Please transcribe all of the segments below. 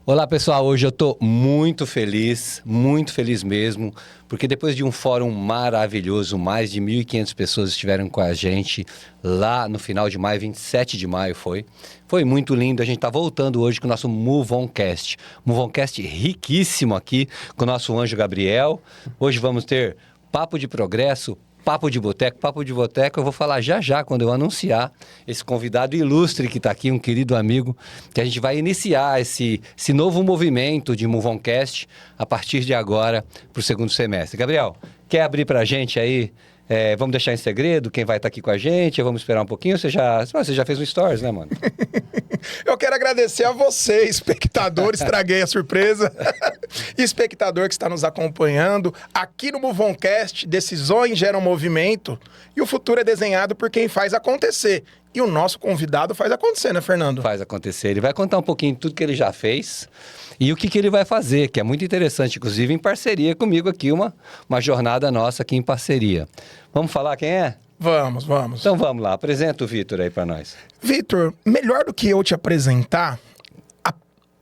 Olá pessoal, hoje eu estou muito feliz mesmo, porque depois de um fórum maravilhoso, mais de 1.500 pessoas estiveram com a gente lá no final de maio, 27 de maio foi muito lindo. A gente está voltando hoje com o nosso Move On Cast, riquíssimo aqui com o nosso anjo Gabriel. Hoje vamos ter papo de progresso, Papo de Boteco, eu vou falar já quando eu anunciar esse convidado ilustre que está aqui, um querido amigo, que a gente vai iniciar esse novo movimento de Move On Cast a partir de agora para o segundo semestre. Gabriel, quer abrir para a gente aí? Vamos deixar em segredo quem vai estar aqui com a gente? Vamos esperar um pouquinho? Você já fez um stories, né, mano? Eu quero agradecer a você, espectador, estraguei a surpresa. Espectador que está nos acompanhando aqui no Move On Cast, decisões geram movimento e o futuro é desenhado por quem faz acontecer. E o nosso convidado faz acontecer, né, Fernando? Faz acontecer. Ele vai contar um pouquinho de tudo que ele já fez e o que ele vai fazer, que é muito interessante, inclusive em parceria comigo aqui, uma jornada nossa aqui em parceria. Vamos falar quem é? Vamos. Então vamos lá, apresenta o Vitor aí para nós. Vitor, melhor do que eu te apresentar,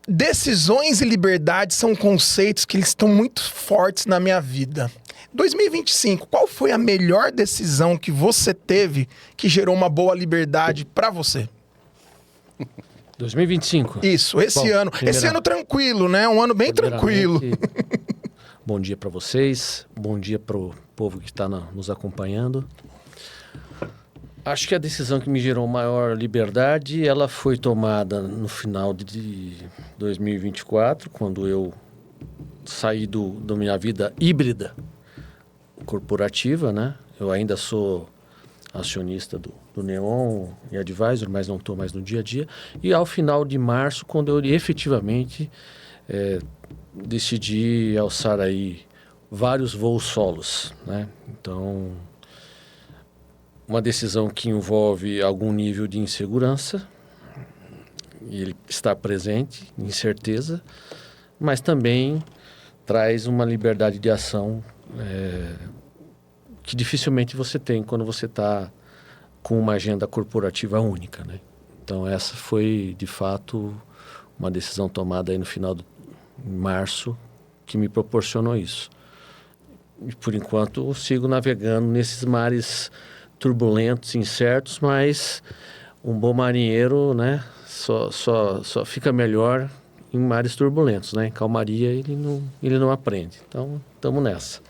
decisões e liberdade são conceitos que estão muito fortes na minha vida. 2025, qual foi a melhor decisão que você teve que gerou uma boa liberdade para você? 2025? Isso, esse ano. Esse ano tranquilo, né? Um ano bem tranquilo. Bom dia para vocês, bom dia para o povo que está nos acompanhando. Acho que a decisão que me gerou maior liberdade, ela foi tomada no final de 2024, quando eu saí da minha vida híbrida corporativa, né? Eu ainda sou acionista do Neon e advisor, mas não estou mais no dia a dia. E ao final de março, quando eu efetivamente decidi alçar aí vários voos solos, né? Então, uma decisão que envolve algum nível de insegurança, e ele está presente, incerteza, mas também traz uma liberdade de ação que dificilmente você tem quando você está com uma agenda corporativa única, né? Então essa foi de fato uma decisão tomada aí no final de março que me proporcionou isso. E por enquanto eu sigo navegando nesses mares turbulentos, incertos, mas um bom marinheiro, né, só fica melhor em mares turbulentos, né? Em calmaria ele não aprende. Então estamos nessa.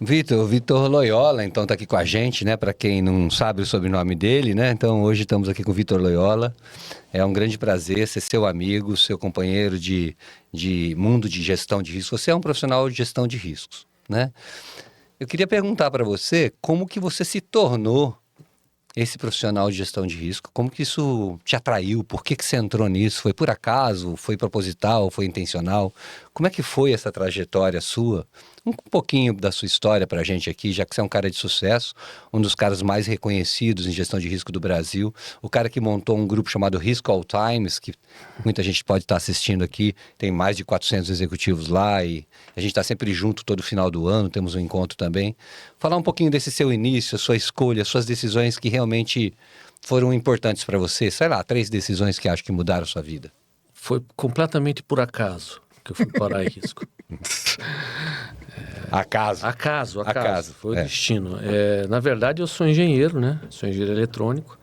Vitor Loyola, então, está aqui com a gente, né? Para quem não sabe o sobrenome dele, né? Então, hoje estamos aqui com o Vitor Loyola. É um grande prazer ser seu amigo, seu companheiro de mundo de gestão de riscos. Você é um profissional de gestão de riscos, né? Eu queria perguntar para você como que você se tornou esse profissional de gestão de risco, como que isso te atraiu, por que você entrou nisso? Foi por acaso, foi proposital, foi intencional? Como é que foi essa trajetória sua? Um pouquinho da sua história para a gente aqui, já que você é um cara de sucesso, um dos caras mais reconhecidos em gestão de risco do Brasil, o cara que montou um grupo chamado Risk All Times, que muita gente pode estar assistindo aqui, tem mais de 400 executivos lá e a gente está sempre junto todo final do ano, temos um encontro também. Falar um pouquinho desse seu início, a sua escolha, suas decisões que realmente foram importantes para você, sei lá, 3 decisões que acho que mudaram a sua vida. Foi completamente por acaso que eu fui parar em risco. Acaso. Foi o destino. Na verdade, eu sou engenheiro, né? Sou engenheiro eletrônico.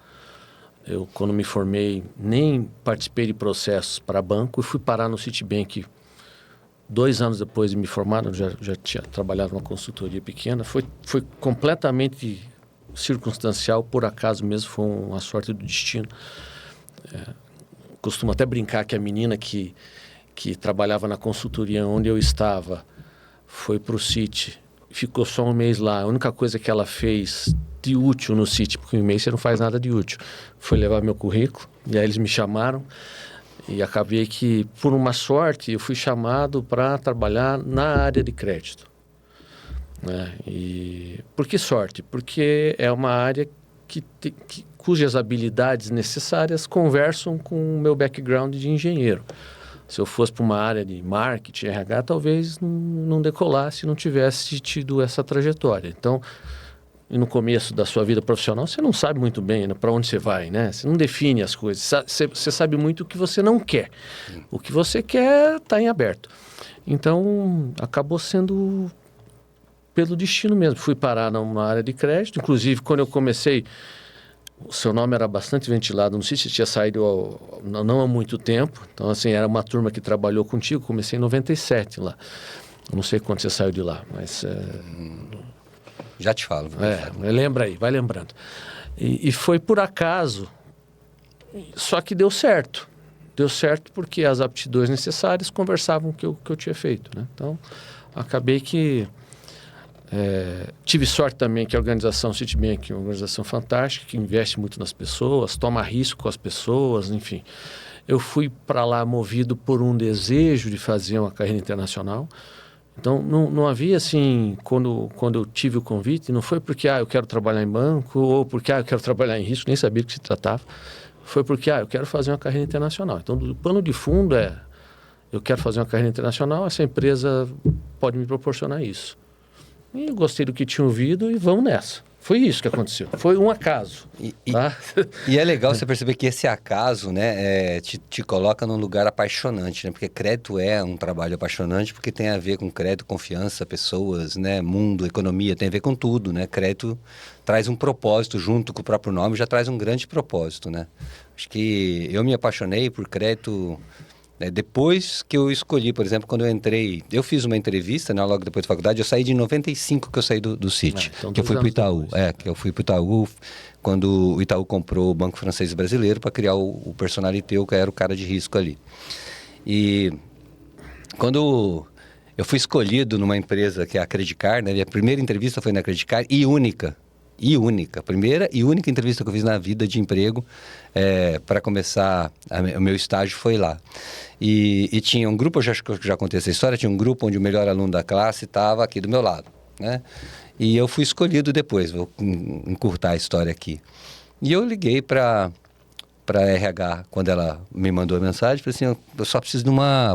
Eu, quando me formei, nem participei de processos para banco e fui parar no Citibank 2 anos depois de me formar. Eu já tinha trabalhado numa consultoria pequena. Foi completamente circunstancial, por acaso mesmo, foi uma sorte do destino. Costumo até brincar que a menina que trabalhava na consultoria onde eu estava foi para o Citi, ficou só um mês lá. A única coisa que ela fez de útil no Citi, porque um mês você não faz nada de útil, foi levar meu currículo, e aí eles me chamaram, e acabei que, por uma sorte, eu fui chamado para trabalhar na área de crédito. Né? E por que sorte? Porque é uma área cujas habilidades necessárias conversam com o meu background de engenheiro. Se eu fosse para uma área de marketing, RH, talvez não decolasse, não tivesse tido essa trajetória. Então, e no começo da sua vida profissional, você não sabe muito bem, né, para onde você vai, né? Você não define as coisas. Você sabe muito o que você não quer. O que você quer está em aberto. Então, acabou sendo pelo destino mesmo. Fui parar numa área de crédito. Inclusive, quando eu comecei, o seu nome era bastante ventilado. Não sei se tinha saído não há muito tempo. Então, assim, era uma turma que trabalhou contigo. Comecei em 97 lá. Não sei quando você saiu de lá, mas... Já te falo. Lembra aí, vai lembrando. E foi por acaso, só que deu certo. Deu certo porque as aptidões necessárias conversavam com o que eu tinha feito, né? Então, acabei que... tive sorte também que a organização Citibank é uma organização fantástica, que investe muito nas pessoas, toma risco com as pessoas, enfim. Eu fui para lá movido por um desejo de fazer uma carreira internacional. Então, não havia assim, quando eu tive o convite, não foi porque eu quero trabalhar em banco ou porque eu quero trabalhar em risco, nem sabia do que se tratava. Foi porque eu quero fazer uma carreira internacional. Então, o plano de fundo eu quero fazer uma carreira internacional, essa empresa pode me proporcionar isso. E gostei do que tinha ouvido e vamos nessa. Foi isso que aconteceu. Foi um acaso. Tá? E é legal você perceber que esse acaso, né, te coloca num lugar apaixonante, né? Porque crédito é um trabalho apaixonante porque tem a ver com crédito, confiança, pessoas, né, mundo, economia, tem a ver com tudo, né? Crédito traz um propósito junto com o próprio nome, já traz um grande propósito, né? Acho que eu me apaixonei por crédito... Depois que eu escolhi, por exemplo, quando eu entrei, eu fiz uma entrevista, né, logo depois da faculdade, eu saí de 95 que eu saí do Citi, então que eu fui para o Itaú. Que eu fui para o Itaú quando o Itaú comprou o Banco Francês Brasileiro para criar o Personalité, que era o cara de risco ali. E quando eu fui escolhido numa empresa que é a Credicar, né, minha primeira entrevista foi na Credicar e única. Primeira e única entrevista que eu fiz na vida de emprego para começar o meu estágio foi lá. E tinha um grupo, eu acho que eu já contei essa história, tinha um grupo onde o melhor aluno da classe estava aqui do meu lado, né? E eu fui escolhido depois, vou encurtar a história aqui. E eu liguei para RH, quando ela me mandou a mensagem, falei assim, eu só preciso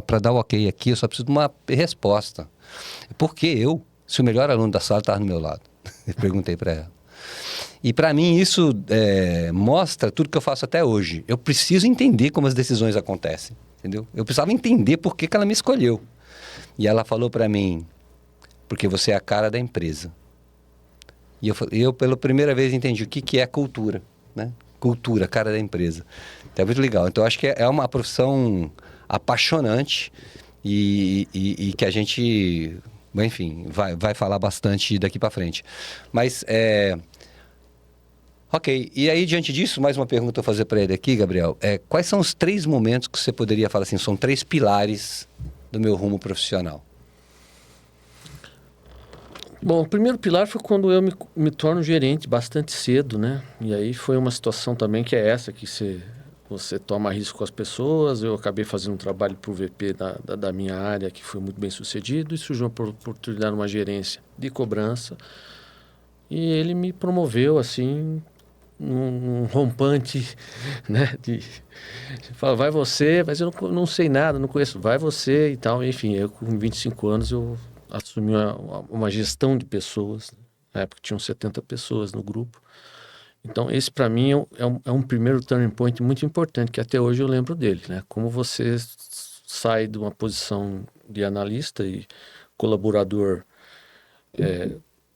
para dar o ok aqui, eu só preciso de uma resposta. Por que eu, se o melhor aluno da sala estava no meu lado? Eu perguntei para ela. E para mim isso mostra tudo que eu faço até hoje. Eu preciso entender como as decisões acontecem, entendeu? Eu precisava entender por que ela me escolheu. E ela falou para mim, porque você é a cara da empresa. E eu pela primeira vez entendi o que é cultura, né? Cultura, cara da empresa. Então é muito legal. Então eu acho que é uma profissão apaixonante e que a gente, enfim, vai falar bastante daqui para frente. Mas ok, e aí diante disso, mais uma pergunta a fazer para ele aqui, Gabriel. Quais são os 3 momentos que você poderia falar assim, são 3 pilares do meu rumo profissional? Bom, o primeiro pilar foi quando eu me torno gerente bastante cedo, né? E aí foi uma situação também que é essa, que você toma risco com as pessoas. Eu acabei fazendo um trabalho para o VP da minha área, que foi muito bem sucedido, e surgiu uma oportunidade numa gerência de cobrança. E ele me promoveu, assim, um rompante, né? Fala, vai você, mas eu não sei nada, não conheço, vai você e tal. Enfim, eu com 25 anos eu assumi uma gestão de pessoas. Na época tinham 70 pessoas no grupo. Então, esse para mim é um primeiro turning point muito importante, que até hoje eu lembro dele, né? Como você sai de uma posição de analista e colaborador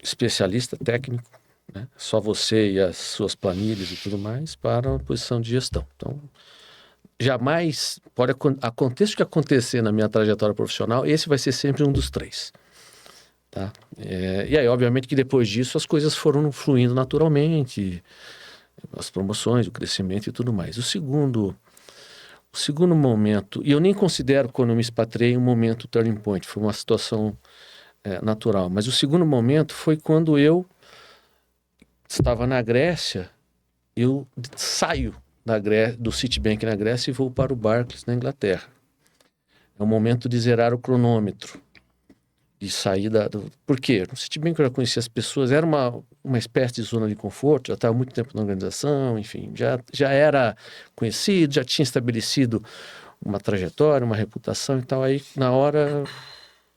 especialista técnico, né? Só você e as suas planilhas e tudo mais, para uma posição de gestão. Então, jamais pode acontecer o que acontecer na minha trajetória profissional, esse vai ser sempre um dos 3. Tá? E aí, obviamente, que depois disso as coisas foram fluindo naturalmente, as promoções, o crescimento e tudo mais. O segundo momento, e eu nem considero quando eu me expatriei um momento turning point, foi uma situação natural, mas o segundo momento foi quando eu estava na Grécia, eu saio do Citibank na Grécia e vou para o Barclays na Inglaterra. É o momento de zerar o cronômetro, de sair Por quê? No Citibank eu já conhecia as pessoas, era uma espécie de zona de conforto, já estava há muito tempo na organização, enfim, já era conhecido, já tinha estabelecido uma trajetória, uma reputação e tal. Aí, na hora,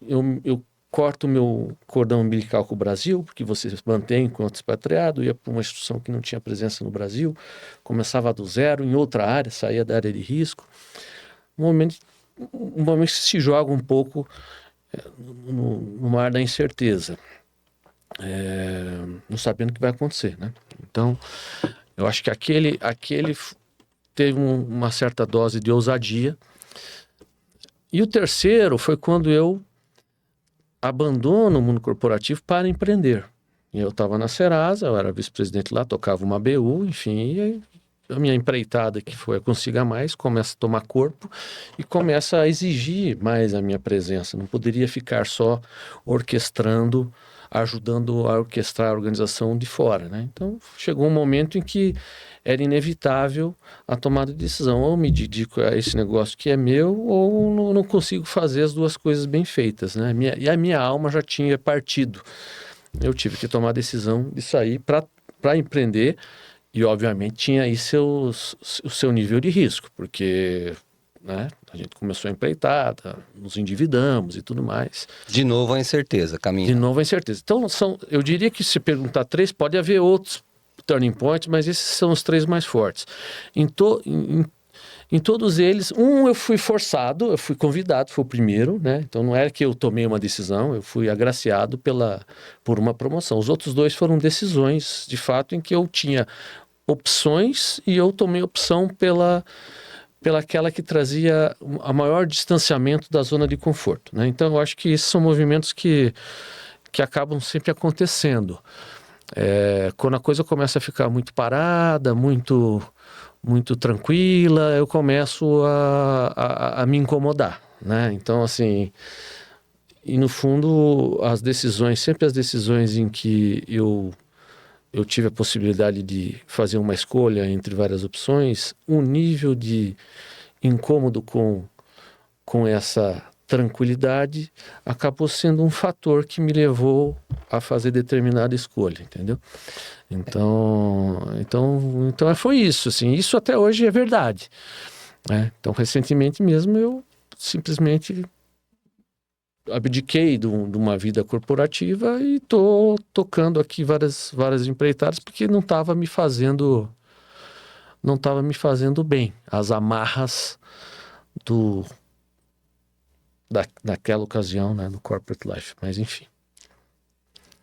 eu corto o meu cordão umbilical com o Brasil, porque você mantém enquanto expatriado, ia para uma instituição que não tinha presença no Brasil, começava do zero em outra área, saía da área de risco. Um momento que se joga um pouco no mar da incerteza, não sabendo o que vai acontecer, né? Então, eu acho que aquele teve uma certa dose de ousadia. E o terceiro foi quando eu abandono o mundo corporativo para empreender. E eu estava na Serasa, eu era vice-presidente lá, tocava uma BU, enfim, e a minha empreitada, que foi a Consiga Mais, começa a tomar corpo e começa a exigir mais a minha presença. Não poderia ficar só orquestrando, ajudando a orquestrar a organização de fora, né? Então, chegou um momento em que era inevitável a tomada de decisão. Ou me dedico a esse negócio que é meu, ou não consigo fazer as duas coisas bem feitas, né? E a minha alma já tinha partido. Eu tive que tomar a decisão de sair para empreender. E, obviamente, tinha aí o seu nível de risco, porque, né, a gente começou a empreitada, nos endividamos e tudo mais. De novo a incerteza, caminho. De novo a incerteza. Então, eu diria que se perguntar 3, pode haver outros turning points, mas esses são os 3 mais fortes. Em todos eles, eu fui forçado, eu fui convidado, foi o primeiro, né? Então não era que eu tomei uma decisão, eu fui agraciado por uma promoção. Os outros 2 foram decisões, de fato, em que eu tinha opções e eu tomei opção pelaquela que trazia a maior distanciamento da zona de conforto, né? Então eu acho que esses são movimentos que acabam sempre acontecendo. Quando a coisa começa a ficar muito parada, muito tranquila, eu começo a me incomodar, né? Então, assim, e no fundo, sempre as decisões em que eu tive a possibilidade de fazer uma escolha entre várias opções, o nível de incômodo com essa tranquilidade acabou sendo um fator que me levou a fazer determinada escolha, entendeu? Então foi isso, assim, isso até hoje é verdade, né? Então, recentemente mesmo, eu simplesmente abdiquei de uma vida corporativa e tô tocando aqui várias empreitadas porque não estava me fazendo bem as amarras daquela ocasião, né, no corporate life, mas enfim.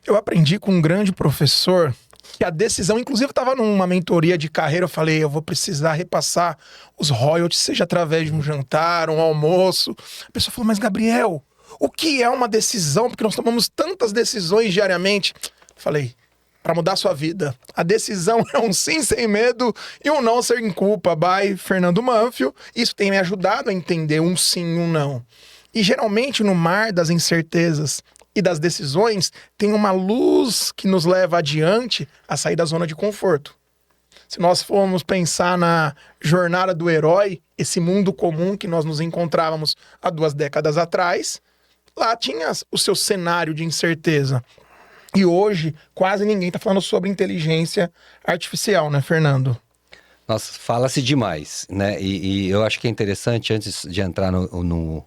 Eu aprendi com um grande professor que a decisão, inclusive eu estava numa mentoria de carreira, eu falei, eu vou precisar repassar os royalties, seja através de um jantar, um almoço. A pessoa falou, mas Gabriel, o que é uma decisão? Porque nós tomamos tantas decisões diariamente. Falei, para mudar sua vida, a decisão é um sim sem medo e um não sem culpa, by Fernando Manfio. Isso tem me ajudado a entender um sim e um não. E geralmente no mar das incertezas e das decisões tem uma luz que nos leva adiante a sair da zona de conforto. Se nós formos pensar na jornada do herói, esse mundo comum que nós nos encontrávamos há 2 décadas atrás, lá tinha o seu cenário de incerteza. E hoje quase ninguém está falando sobre inteligência artificial, né, Fernando? Nossa, fala-se demais, né? E eu acho que é interessante, antes de entrar no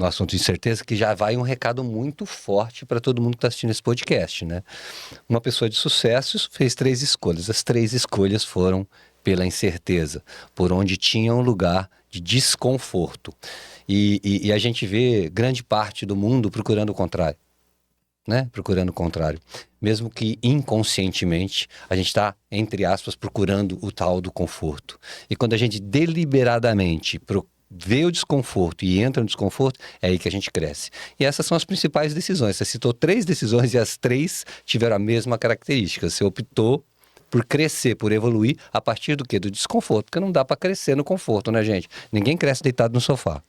assunto de incerteza, que já vai um recado muito forte para todo mundo que está assistindo esse podcast, né? Uma pessoa de sucesso fez 3 escolhas. As 3 escolhas foram pela incerteza, por onde tinha um lugar de desconforto. E a gente vê grande parte do mundo procurando o contrário, né? Procurando o contrário. Mesmo que inconscientemente a gente está, entre aspas, procurando o tal do conforto. E quando a gente deliberadamente vê o desconforto e entra no desconforto, é aí que a gente cresce. E essas são as principais decisões. Você citou 3 decisões e as 3 tiveram a mesma característica. Você optou por crescer, por evoluir, a partir do quê? Do desconforto. Porque não dá para crescer no conforto, né, gente? Ninguém cresce deitado no sofá.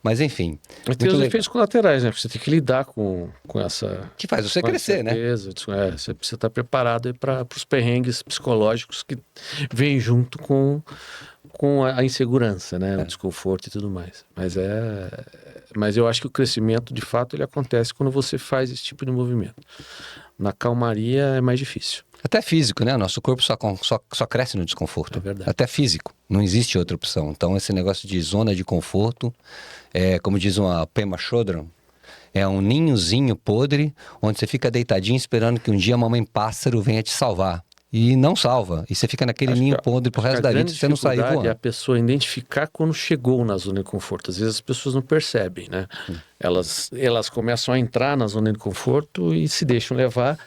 Mas, enfim. Mas tem os efeitos colaterais, né? Porque você tem que lidar com essa... Que faz você crescer, né? Você precisa estar preparado para os perrengues psicológicos que vêm junto com a insegurança, né? O desconforto e tudo mais. Mas eu acho que o crescimento, de fato, ele acontece quando você faz esse tipo de movimento. Na calmaria é mais difícil. Até físico, né? Nosso corpo só cresce no desconforto. É verdade. Até físico. Não existe outra opção. Então, esse negócio de zona de conforto, como diz uma Pema Chodron, É um ninhozinho podre, onde você fica deitadinho esperando que um dia a mamãe pássaro venha te salvar. E não salva. E você fica naquele ninho podre pro resto da vida se você não sair voando. É a pessoa identificar quando chegou na zona de conforto. Às vezes as pessoas não percebem, né? Elas começam a entrar na zona de conforto e se deixam levar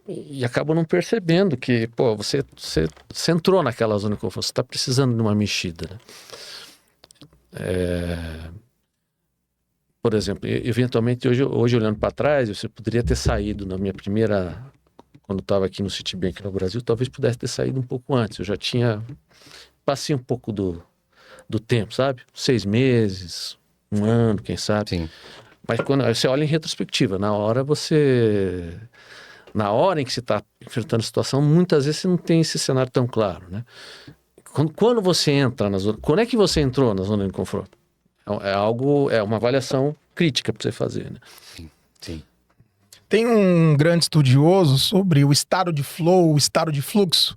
e acabam não percebendo que, pô, você entrou naquela zona de conforto, você está precisando de uma mexida, né? Por exemplo, eventualmente hoje olhando para trás, você poderia ter saído na minha primeira, quando estava aqui no Citibank no Brasil, talvez pudesse ter saído um pouco antes. Eu já passei um pouco do tempo, sabe? 6 meses, 1 ano, quem sabe. Sim. Mas quando você olha em retrospectiva, na hora em que você está enfrentando a situação, muitas vezes você não tem esse cenário tão claro, né? Quando você entra na zona... Quando é que você entrou na zona de conforto? É uma avaliação crítica para você fazer, né? Sim. Tem um grande estudioso sobre o estado de flow, o estado de fluxo.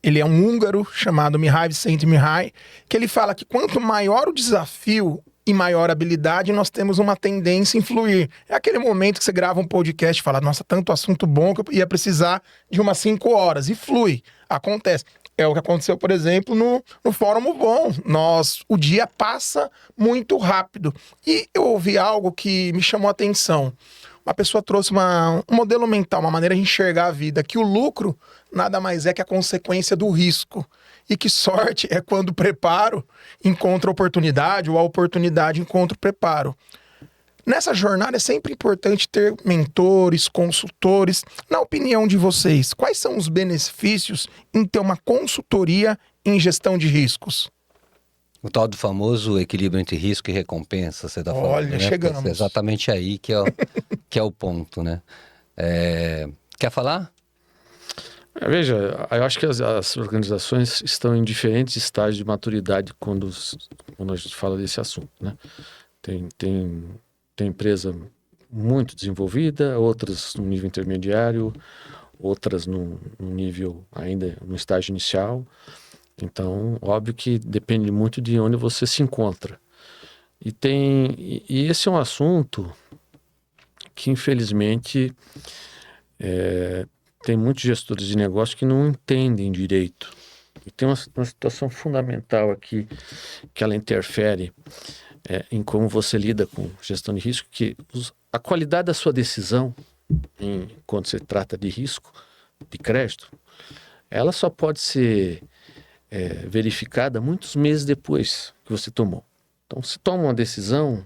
Ele é um húngaro chamado Mihaly Csikszentmihalyi, que ele fala que quanto maior o desafio e maior habilidade, nós temos uma tendência a influir. É aquele momento que você grava um podcast e fala, nossa, tanto assunto bom que eu ia precisar de umas 5 horas. E flui. Acontece. É o que aconteceu, por exemplo, no Fórum Bom. O dia passa muito rápido. E eu ouvi algo que me chamou a atenção. Uma pessoa trouxe um modelo mental, uma maneira de enxergar a vida, que o lucro nada mais é que a consequência do risco. E que sorte é quando o preparo encontra oportunidade ou a oportunidade encontra o preparo. Nessa jornada é sempre importante ter mentores, consultores. Na opinião de vocês, quais são os benefícios em ter uma consultoria em gestão de riscos? O tal do famoso equilíbrio entre risco e recompensa, você está falando. Olha, né? chegamos. É exatamente aí que é o ponto, né? Quer falar? Veja, eu acho que as organizações estão em diferentes estágios de maturidade quando a gente fala desse assunto, né? Tem empresa muito desenvolvida, outras no nível intermediário, outras no nível ainda no estágio inicial. Então, óbvio que depende muito de onde você se encontra. E esse é um assunto que, infelizmente, tem muitos gestores de negócio que não entendem direito. E tem uma situação fundamental aqui que ela interfere em como você lida com gestão de risco, que a qualidade da sua decisão, quando se trata de risco, de crédito, ela só pode ser verificada muitos meses depois que você tomou. Então, se toma uma decisão,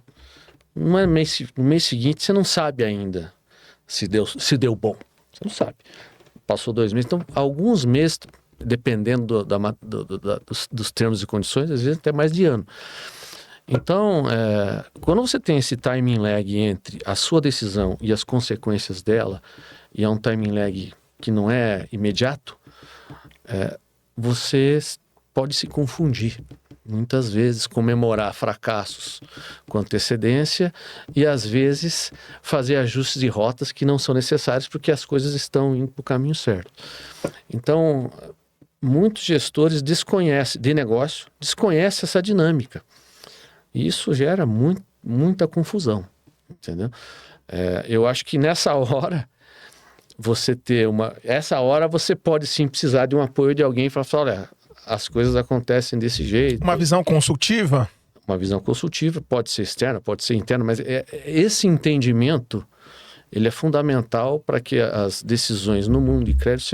no mês seguinte você não sabe ainda se deu bom. Você não sabe. Passou 2 meses. Então, alguns meses, dependendo dos termos e condições, às vezes até mais de ano. Então, quando você tem esse timing lag entre a sua decisão e as consequências dela, e é um timing lag que não é imediato, você pode se confundir. Muitas vezes comemorar fracassos com antecedência e, às vezes, fazer ajustes de rotas que não são necessários porque as coisas estão indo para o caminho certo. Então, muitos gestores de negócio desconhecem essa dinâmica. E isso gera muita confusão, entendeu? Eu acho que nessa hora, essa hora você pode sim precisar de um apoio de alguém para falar, olha, as coisas acontecem desse jeito. Uma visão consultiva? Uma visão consultiva, pode ser externa, pode ser interna, mas esse entendimento, ele é fundamental para que as decisões no mundo de crédito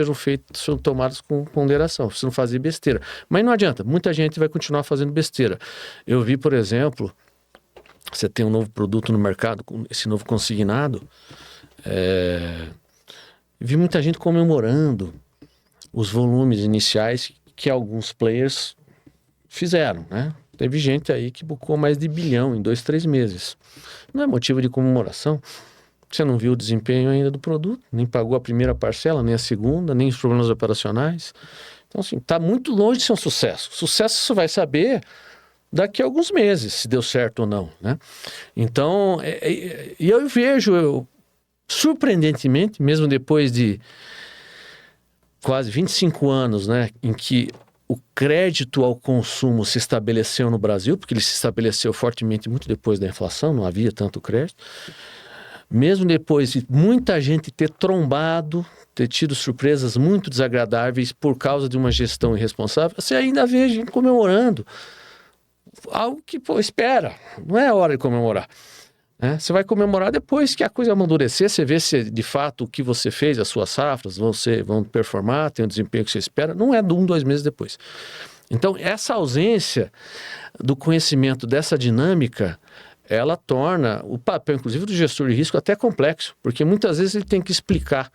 sejam tomadas com ponderação, você não fazer besteira. Mas não adianta, muita gente vai continuar fazendo besteira. Eu vi, por exemplo, você tem um novo produto no mercado, esse novo consignado, vi muita gente comemorando os volumes iniciais que alguns players fizeram, né? Teve gente aí que bucou mais de 1 bilhão em 2, 3 meses. Não é motivo de comemoração. Você não viu o desempenho ainda do produto, nem pagou a primeira parcela, nem a segunda, nem os problemas operacionais. Então, assim, está muito longe de ser um sucesso. Sucesso você vai saber daqui a alguns meses, se deu certo ou não, né? Então, e eu vejo, surpreendentemente, mesmo depois de quase 25 anos, né, em que o crédito ao consumo se estabeleceu no Brasil, porque ele se estabeleceu fortemente muito depois da inflação, não havia tanto crédito. Mesmo depois de muita gente ter trombado, ter tido surpresas muito desagradáveis por causa de uma gestão irresponsável, você ainda vê gente comemorando algo que, espera, não é hora de comemorar. Né? Você vai comemorar depois que a coisa amadurecer, você vê se de fato o que você fez, as suas safras vão performar, tem o desempenho que você espera, não é de 1, 2 meses depois. Então, essa ausência do conhecimento dessa dinâmica, ela torna o papel, inclusive, do gestor de risco até complexo, porque muitas vezes ele tem que explicar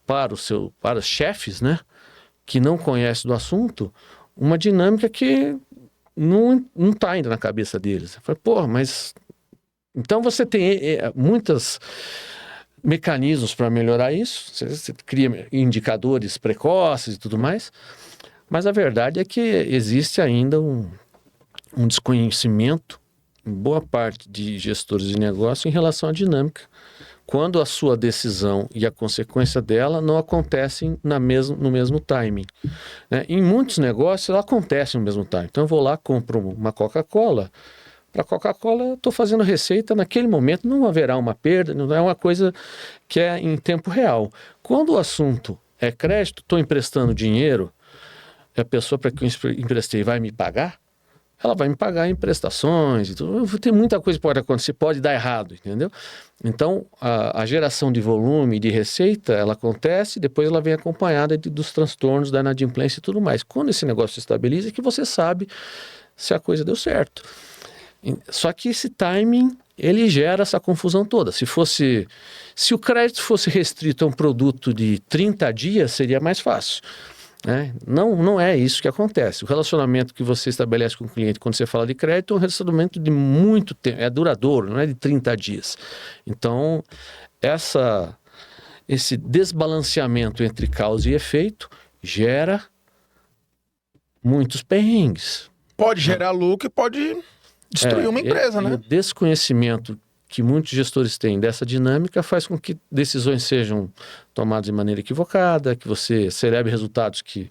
para os chefes, né, que não conhecem do assunto, uma dinâmica que não está ainda na cabeça deles. Fala, mas... Então você tem muitos mecanismos para melhorar isso, você cria indicadores precoces e tudo mais, mas a verdade é que existe ainda um desconhecimento em boa parte de gestores de negócio em relação à dinâmica, quando a sua decisão e a consequência dela não acontecem no mesmo timing. Né? Em muitos negócios ela acontece no mesmo timing. Então eu vou lá, compro uma Coca-Cola. Para a Coca-Cola eu estou fazendo receita naquele momento, não haverá uma perda, não é uma coisa que é em tempo real. Quando o assunto é crédito, estou emprestando dinheiro, e a pessoa para quem eu emprestei vai me pagar, ela vai me pagar em prestações e tudo. Tem muita coisa que pode acontecer, pode dar errado, entendeu? Então, a geração de volume e de receita, ela acontece, depois ela vem acompanhada dos transtornos da inadimplência e tudo mais. Quando esse negócio se estabiliza, é que você sabe se a coisa deu certo. Só que esse timing, ele gera essa confusão toda. Se o crédito fosse restrito a um produto de 30 dias, seria mais fácil. Né? Não é isso que acontece. O relacionamento que você estabelece com o cliente quando você fala de crédito é um relacionamento de muito tempo, é duradouro, não é de 30 dias. Então, esse desbalanceamento entre causa e efeito gera muitos perrengues. Pode gerar lucro e pode destruir uma empresa, né? O desconhecimento que muitos gestores têm dessa dinâmica faz com que decisões sejam tomadas de maneira equivocada, que você celebre resultados que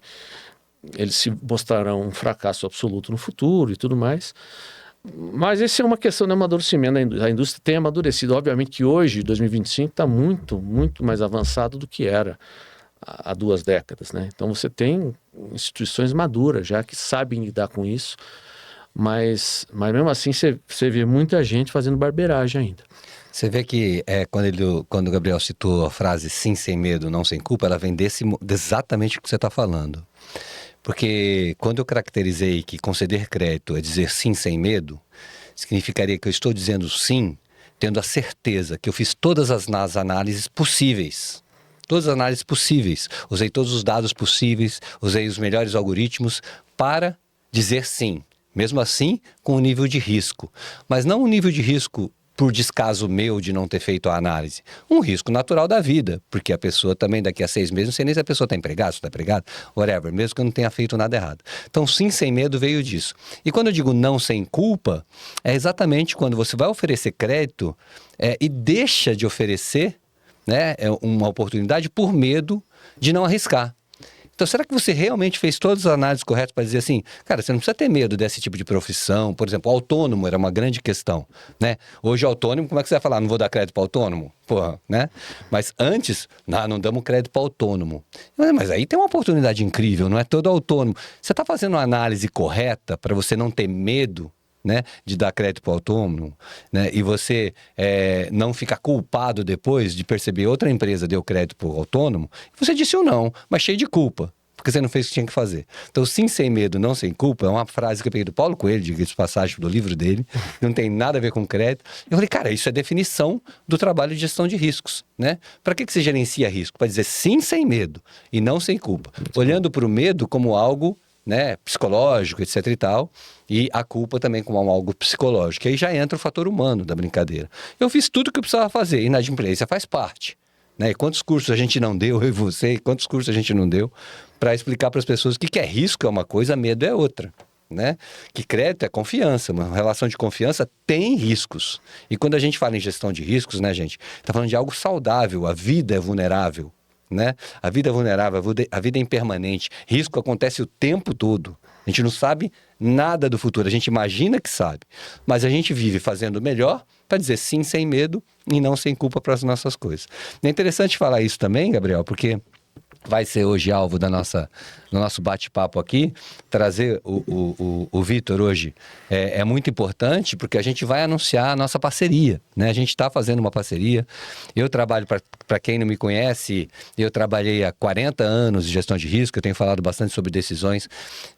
eles se mostrarão um fracasso absoluto no futuro e tudo mais. Mas essa é uma questão de amadurecimento. A indústria tem amadurecido. Obviamente que hoje, 2025, está muito, muito mais avançado do que era há 2 décadas. Né? Então você tem instituições maduras já que sabem lidar com isso. Mas mesmo assim você vê muita gente fazendo barbeiragem ainda. Você vê que quando o Gabriel citou a frase sim sem medo, não sem culpa, ela vem exatamente o que você está falando. Porque quando eu caracterizei que conceder crédito é dizer sim sem medo, significaria que eu estou dizendo sim, tendo a certeza que eu fiz todas as análises possíveis. Todas as análises possíveis. Usei todos os dados possíveis, usei os melhores algoritmos para dizer sim. Mesmo assim, com um nível de risco. Mas não um nível de risco por descaso meu de não ter feito a análise. Um risco natural da vida, porque a pessoa também daqui a 6 meses, não sei nem se a pessoa está empregada, se está empregada, whatever, mesmo que eu não tenha feito nada errado. Então, sim sem medo veio disso. E quando eu digo não sem culpa, é exatamente quando você vai oferecer crédito e deixa de oferecer, né, uma oportunidade por medo de não arriscar. Então, será que você realmente fez todas as análises corretas para dizer assim, cara, você não precisa ter medo desse tipo de profissão? Por exemplo, autônomo era uma grande questão, né? Hoje, autônomo, como é que você vai falar? Não vou dar crédito para autônomo? Porra, né? Mas antes, não damos crédito para autônomo. Mas aí tem uma oportunidade incrível, não é todo autônomo. Você está fazendo uma análise correta para você não ter medo, né, de dar crédito para o autônomo, né, e você não ficar culpado depois de perceber outra empresa deu crédito para o autônomo, você disse ou não, mas cheio de culpa, porque você não fez o que tinha que fazer. Então, sim sem medo, não sem culpa, é uma frase que eu peguei do Paulo Coelho, diga de passagem do livro dele, não tem nada a ver com crédito. Eu falei, cara, isso é definição do trabalho de gestão de riscos, né? Para que você gerencia risco? Para dizer sim sem medo e não sem culpa. Olhando para o medo como algo, né, psicológico, etc e tal, e a culpa também como algo psicológico. Aí já entra o fator humano da brincadeira. Eu fiz tudo o que eu precisava fazer, e inadimplência faz parte. Né? E quantos cursos a gente não deu, eu e você, quantos cursos a gente não deu, para explicar para as pessoas que é risco é uma coisa, medo é outra. Né? Que crédito é confiança, uma relação de confiança tem riscos. E quando a gente fala em gestão de riscos, né, gente, está falando de algo saudável, a vida é vulnerável. né? A vida é vulnerável, a vida é impermanente. Risco acontece o tempo todo. A gente não sabe nada do futuro, a gente imagina que sabe. Mas a gente vive fazendo o melhor para dizer sim sem medo e não sem culpa para as nossas coisas. É interessante falar isso também, Gabriel, porque vai ser hoje alvo do nosso bate-papo aqui, trazer o Vitor hoje é muito importante, porque a gente vai anunciar a nossa parceria, né? A gente está fazendo uma parceria. Eu trabalho, para quem não me conhece, eu trabalhei há 40 anos de gestão de risco, eu tenho falado bastante sobre decisões.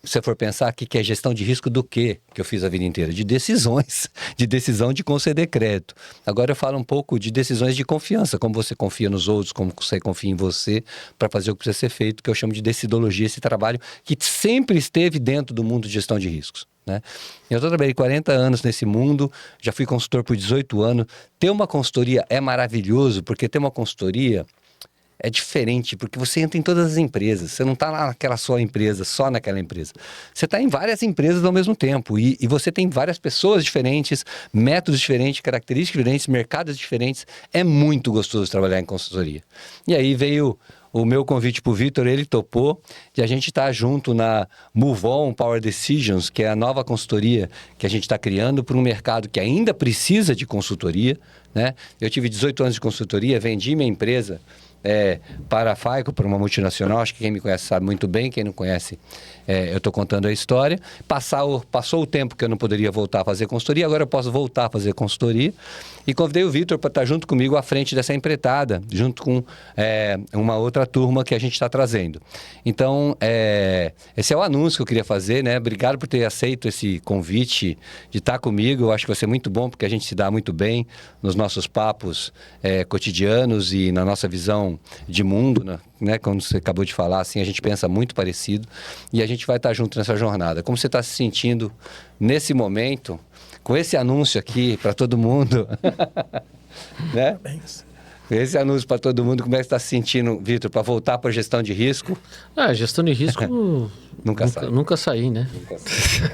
Se você for pensar aqui que é gestão de risco do quê que eu fiz a vida inteira? De decisões, de decisão de conceder crédito. Agora eu falo um pouco de decisões de confiança, como você confia nos outros, como você confia em você, para fazer o que precisa ser feito, que eu chamo de decidologia, esse trabalho que sempre esteve dentro do mundo de gestão de riscos, né? Eu trabalhei 40 anos nesse mundo, já fui consultor por 18 anos. Ter uma consultoria é maravilhoso, porque ter uma consultoria é diferente, porque você entra em todas as empresas. Você não está lá naquela só empresa, só naquela empresa. Você está em várias empresas ao mesmo tempo e você tem várias pessoas diferentes, métodos diferentes, características diferentes, mercados diferentes. É muito gostoso trabalhar em consultoria. E aí veio o meu convite para o Vitor, ele topou, e a gente está junto na Move On Power Decisions, que é a nova consultoria que a gente está criando para um mercado que ainda precisa de consultoria, né? Eu tive 18 anos de consultoria, vendi minha empresa para a FAICO, para uma multinacional. Acho que quem me conhece sabe muito bem, quem não conhece, eu estou contando a história. Passou o tempo que eu não poderia voltar a fazer consultoria, agora eu posso voltar a fazer consultoria. E convidei o Vitor para estar junto comigo à frente dessa empreitada, junto com uma outra turma que a gente está trazendo. Então, esse é o anúncio que eu queria fazer, né? Obrigado por ter aceito esse convite de estar comigo. Eu acho que vai ser muito bom, porque a gente se dá muito bem nos nossos papos cotidianos e na nossa visão de mundo, né? Como você acabou de falar, assim, a gente pensa muito parecido e a gente vai estar junto nessa jornada. Como você está se sentindo nesse momento, com esse anúncio aqui para todo mundo, né? Esse anúncio para todo mundo, como é que você está se sentindo, Vitor, para voltar para a gestão de risco? Gestão de risco nunca saí, né? Nunca sai.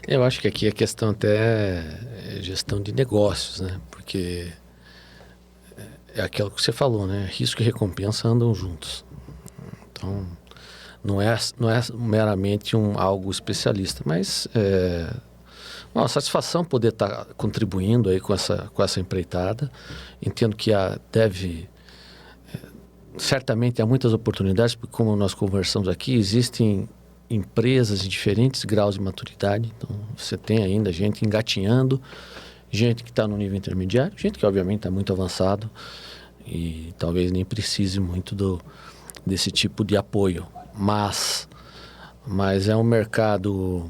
Eu acho que aqui a questão até é gestão de negócios, né? Porque é aquilo que você falou, né? Risco e recompensa andam juntos. Então, não é meramente algo especialista, mas uma satisfação poder estar contribuindo aí com essa empreitada. Entendo que certamente há muitas oportunidades, porque como nós conversamos aqui, existem empresas de diferentes graus de maturidade. Então, você tem ainda gente engatinhando, gente que está no nível intermediário, gente que obviamente está muito avançado e talvez nem precise muito desse tipo de apoio. Mas é um mercado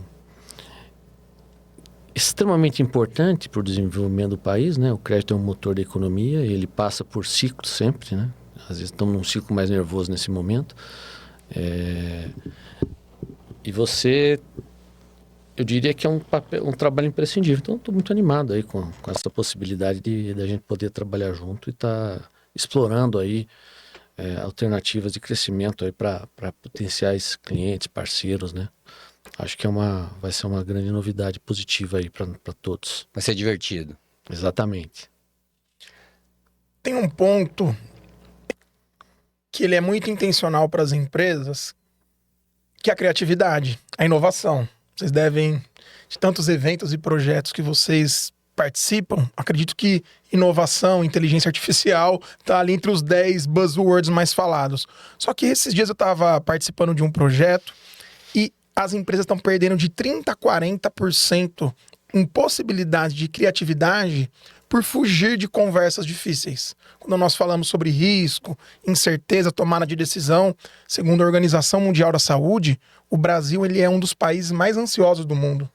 extremamente importante para o desenvolvimento do país, né? O crédito é um motor da economia, ele passa por ciclos sempre, né? Às vezes estamos num ciclo mais nervoso nesse momento. E eu diria que é um trabalho imprescindível. Então, estou muito animado aí com essa possibilidade da gente poder trabalhar junto e estar explorando aí alternativas de crescimento aí para potenciais clientes, parceiros, né? Acho que vai ser uma grande novidade positiva aí para todos. Vai ser divertido. Exatamente. Tem um ponto que ele é muito intencional para as empresas, que é a criatividade, a inovação. Vocês devem, de tantos eventos e projetos que vocês participam, acredito que inovação, inteligência artificial está ali entre os 10 buzzwords mais falados. Só que esses dias eu estava participando de um projeto e as empresas estão perdendo de 30% a 40% em possibilidade de criatividade por fugir de conversas difíceis. Quando nós falamos sobre risco, incerteza, tomada de decisão, segundo a Organização Mundial da Saúde, o Brasil ele é um dos países mais ansiosos do mundo.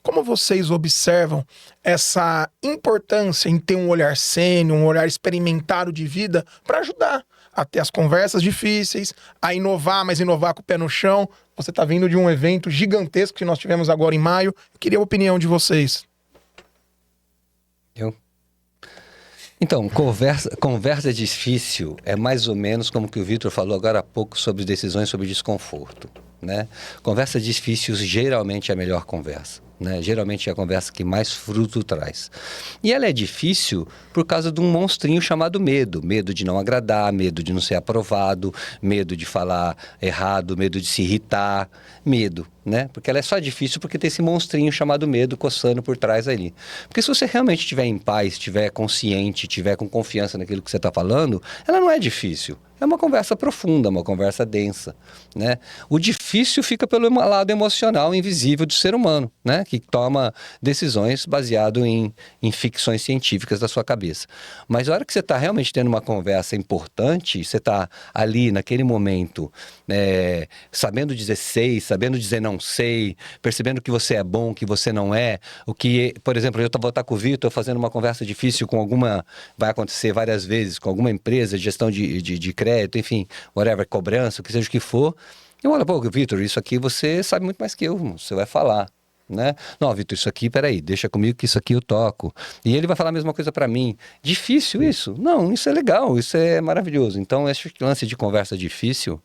Como vocês observam essa importância em ter um olhar sênior, um olhar experimentado de vida para ajudar a ter as conversas difíceis, a inovar, mas inovar com o pé no chão? Você está vindo de um evento gigantesco que nós tivemos agora em maio. Eu queria a opinião de vocês. Então, conversa difícil é mais ou menos como que o Vitor falou agora há pouco sobre decisões sobre desconforto, né? Conversa difícil geralmente é a melhor conversa. né? Geralmente é a conversa que mais fruto traz. E ela é difícil por causa de um monstrinho chamado medo. Medo de não agradar, medo de não ser aprovado, medo de falar errado, medo de se irritar, medo, né? Porque ela é só difícil porque tem esse monstrinho chamado medo coçando por trás ali. Porque se você realmente estiver em paz, estiver consciente, estiver com confiança naquilo que você está falando, ela não é difícil. É uma conversa profunda, uma conversa densa, né? O difícil fica pelo lado emocional invisível do ser humano, né? Que toma decisões baseado em ficções científicas da sua cabeça. Mas a hora que você está realmente tendo uma conversa importante, você está ali naquele momento, sabendo dizer sei, sabendo dizer não sei, percebendo que você é bom, que você não é, o que, por exemplo, eu vou estar com o Vitor fazendo uma conversa difícil com alguma, vai acontecer várias vezes, com alguma empresa de gestão de crédito, enfim, whatever, cobrança, o que seja o que for. Eu olho, pô, Vitor, isso aqui você sabe muito mais que eu, você vai falar, né? Não, Vitor, isso aqui, peraí, deixa comigo que isso aqui eu toco. E ele vai falar a mesma coisa para mim. Difícil isso? Não, isso é legal, isso é maravilhoso. Então, esse lance de conversa difícil,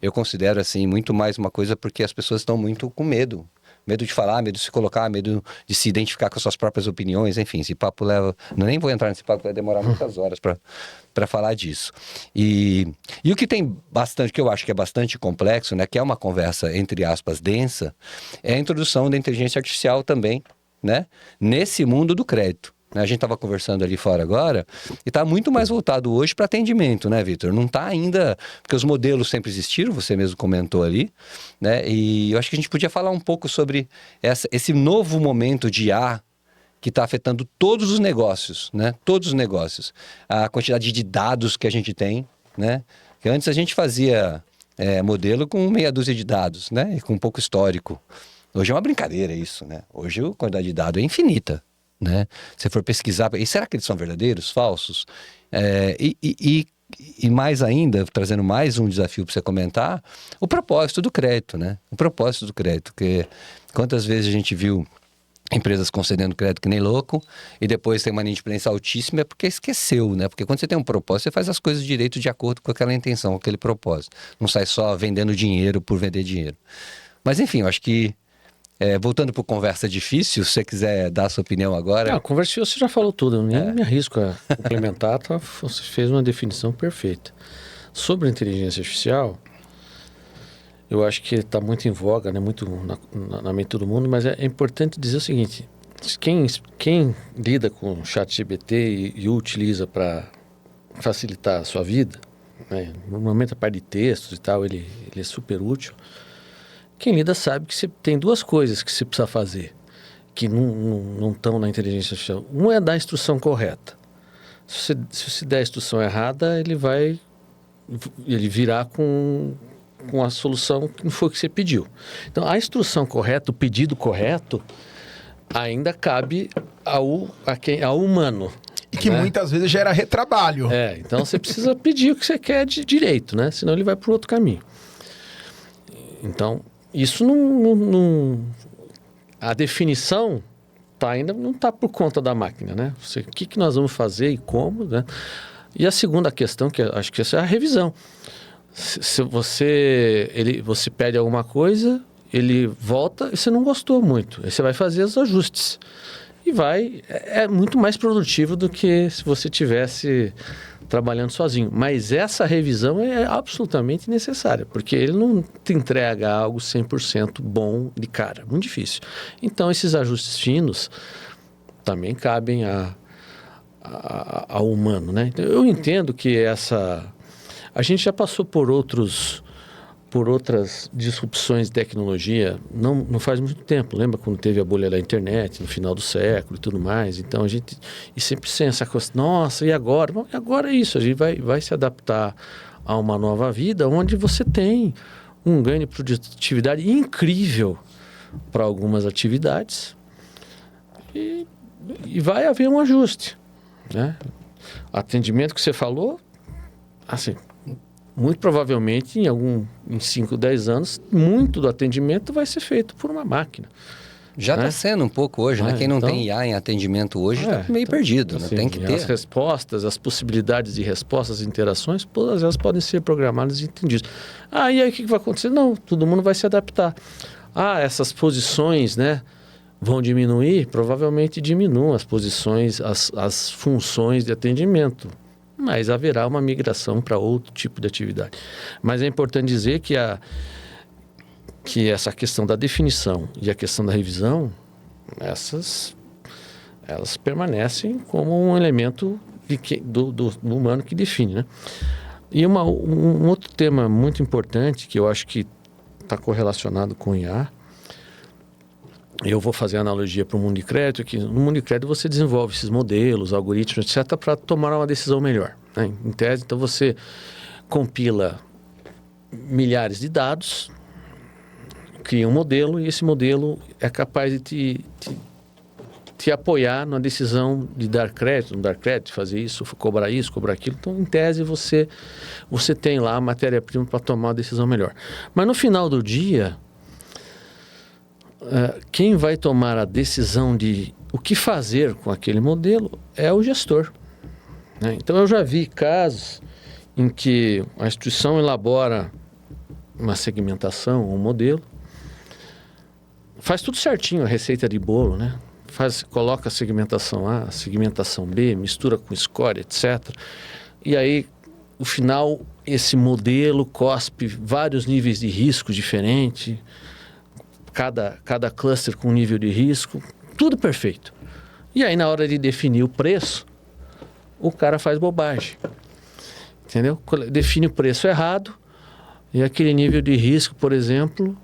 eu considero, assim, muito mais uma coisa porque as pessoas estão muito com medo. Medo de falar, medo de se colocar, medo de se identificar com as suas próprias opiniões, enfim, esse papo leva... Eu nem vou entrar nesse papo, vai demorar muitas horas para falar disso. E o que tem bastante, que eu acho que é bastante complexo, né, que é uma conversa, entre aspas, densa, é a introdução da inteligência artificial também, né, nesse mundo do crédito. A gente estava conversando ali fora agora e está muito mais voltado hoje para atendimento, né, Vitor? Não está ainda... Porque os modelos sempre existiram, você mesmo comentou ali, né? E eu acho que a gente podia falar um pouco sobre esse novo momento de IA que está afetando todos os negócios, né? Todos os negócios. A quantidade de dados que a gente tem, né? Que antes a gente fazia modelo com meia dúzia de dados, né? E com pouco histórico. Hoje é uma brincadeira isso, né? Hoje a quantidade de dados é infinita. Né? Se for pesquisar, e será que eles são verdadeiros, falsos? E mais ainda, trazendo mais um desafio para você comentar, o propósito do crédito, né? O propósito do crédito, que quantas vezes a gente viu empresas concedendo crédito que nem louco e depois tem uma inadimplência altíssima porque esqueceu, né? Porque quando você tem um propósito, você faz as coisas direito de acordo com aquela intenção, com aquele propósito. Não sai só vendendo dinheiro por vender dinheiro. Mas enfim, eu acho que voltando para conversa difícil, se você quiser dar a sua opinião agora... Conversa difícil você já falou tudo, eu nem me arrisco a complementar, você fez uma definição perfeita. Sobre a inteligência artificial, eu acho que está muito em voga, né, muito na mente de todo mundo, mas é importante dizer o seguinte, quem lida com o ChatGPT e o utiliza para facilitar a sua vida, né, normalmente a parte de textos e tal, ele é super útil. Quem lida sabe que você tem duas coisas que você precisa fazer, que não estão na inteligência artificial. Um é dar a instrução correta. Se você der a instrução errada, ele virá com a solução que não foi o que você pediu. Então, a instrução correta, o pedido correto, ainda cabe ao humano. E que muitas vezes gera retrabalho. Então você precisa pedir o que você quer de direito, né? Senão ele vai para outro caminho. Então... Isso a definição ainda não está por conta da máquina, né? O que nós vamos fazer e como, né? E a segunda questão, que acho que essa é a revisão. Se você pede alguma coisa, ele volta e você não gostou muito. Aí você vai fazer os ajustes. E é muito mais produtivo do que se você tivesse trabalhando sozinho. Mas essa revisão é absolutamente necessária, porque ele não te entrega algo 100% bom de cara. Muito difícil. Então, esses ajustes finos também cabem ao humano, né? Então, eu entendo que a gente já passou por outras disrupções de tecnologia, não faz muito tempo. Lembra quando teve a bolha da internet, no final do século e tudo mais? Então, e sempre sem essa coisa, nossa, e agora? Bom, agora é isso, a gente vai se adaptar a uma nova vida, onde você tem um ganho de produtividade incrível para algumas atividades e vai haver um ajuste, né? Atendimento que você falou, assim... Muito provavelmente, em 5, 10 anos, muito do atendimento vai ser feito por uma máquina. Já está né? sendo um pouco hoje, né? Quem não tem IA em atendimento hoje está meio perdido, né? Assim, Tem que As ter. respostas, as possibilidades de respostas, as interações, todas elas podem ser programadas e entendidas. E aí o que vai acontecer? Não, todo mundo vai se adaptar. Essas posições, né, vão diminuir? Provavelmente diminuam as posições, as funções de atendimento. Mas haverá uma migração para outro tipo de atividade. Mas é importante dizer que essa questão da definição e a questão da revisão, elas permanecem como um elemento do humano que define, né? E um outro tema muito importante que eu acho que está correlacionado com o IA, eu vou fazer a analogia para o mundo de crédito, que no mundo de crédito você desenvolve esses modelos, algoritmos, etc., para tomar uma decisão melhor, né? Em tese, então você compila milhares de dados, cria um modelo e esse modelo é capaz de te apoiar na decisão de dar crédito, não dar crédito, fazer isso, cobrar aquilo. Então, em tese, você tem lá a matéria-prima para tomar uma decisão melhor. Mas no final do dia, quem vai tomar a decisão de o que fazer com aquele modelo é o gestor, né? Então, eu já vi casos em que a instituição elabora uma segmentação, um modelo, faz tudo certinho, a receita de bolo, né? Coloca a segmentação A, a segmentação B, mistura com score, etc. E aí, no final, esse modelo cospe vários níveis de risco diferentes, cada cluster com um nível de risco, tudo perfeito. E aí, na hora de definir o preço, o cara faz bobagem, entendeu? Define o preço errado e aquele nível de risco, por exemplo,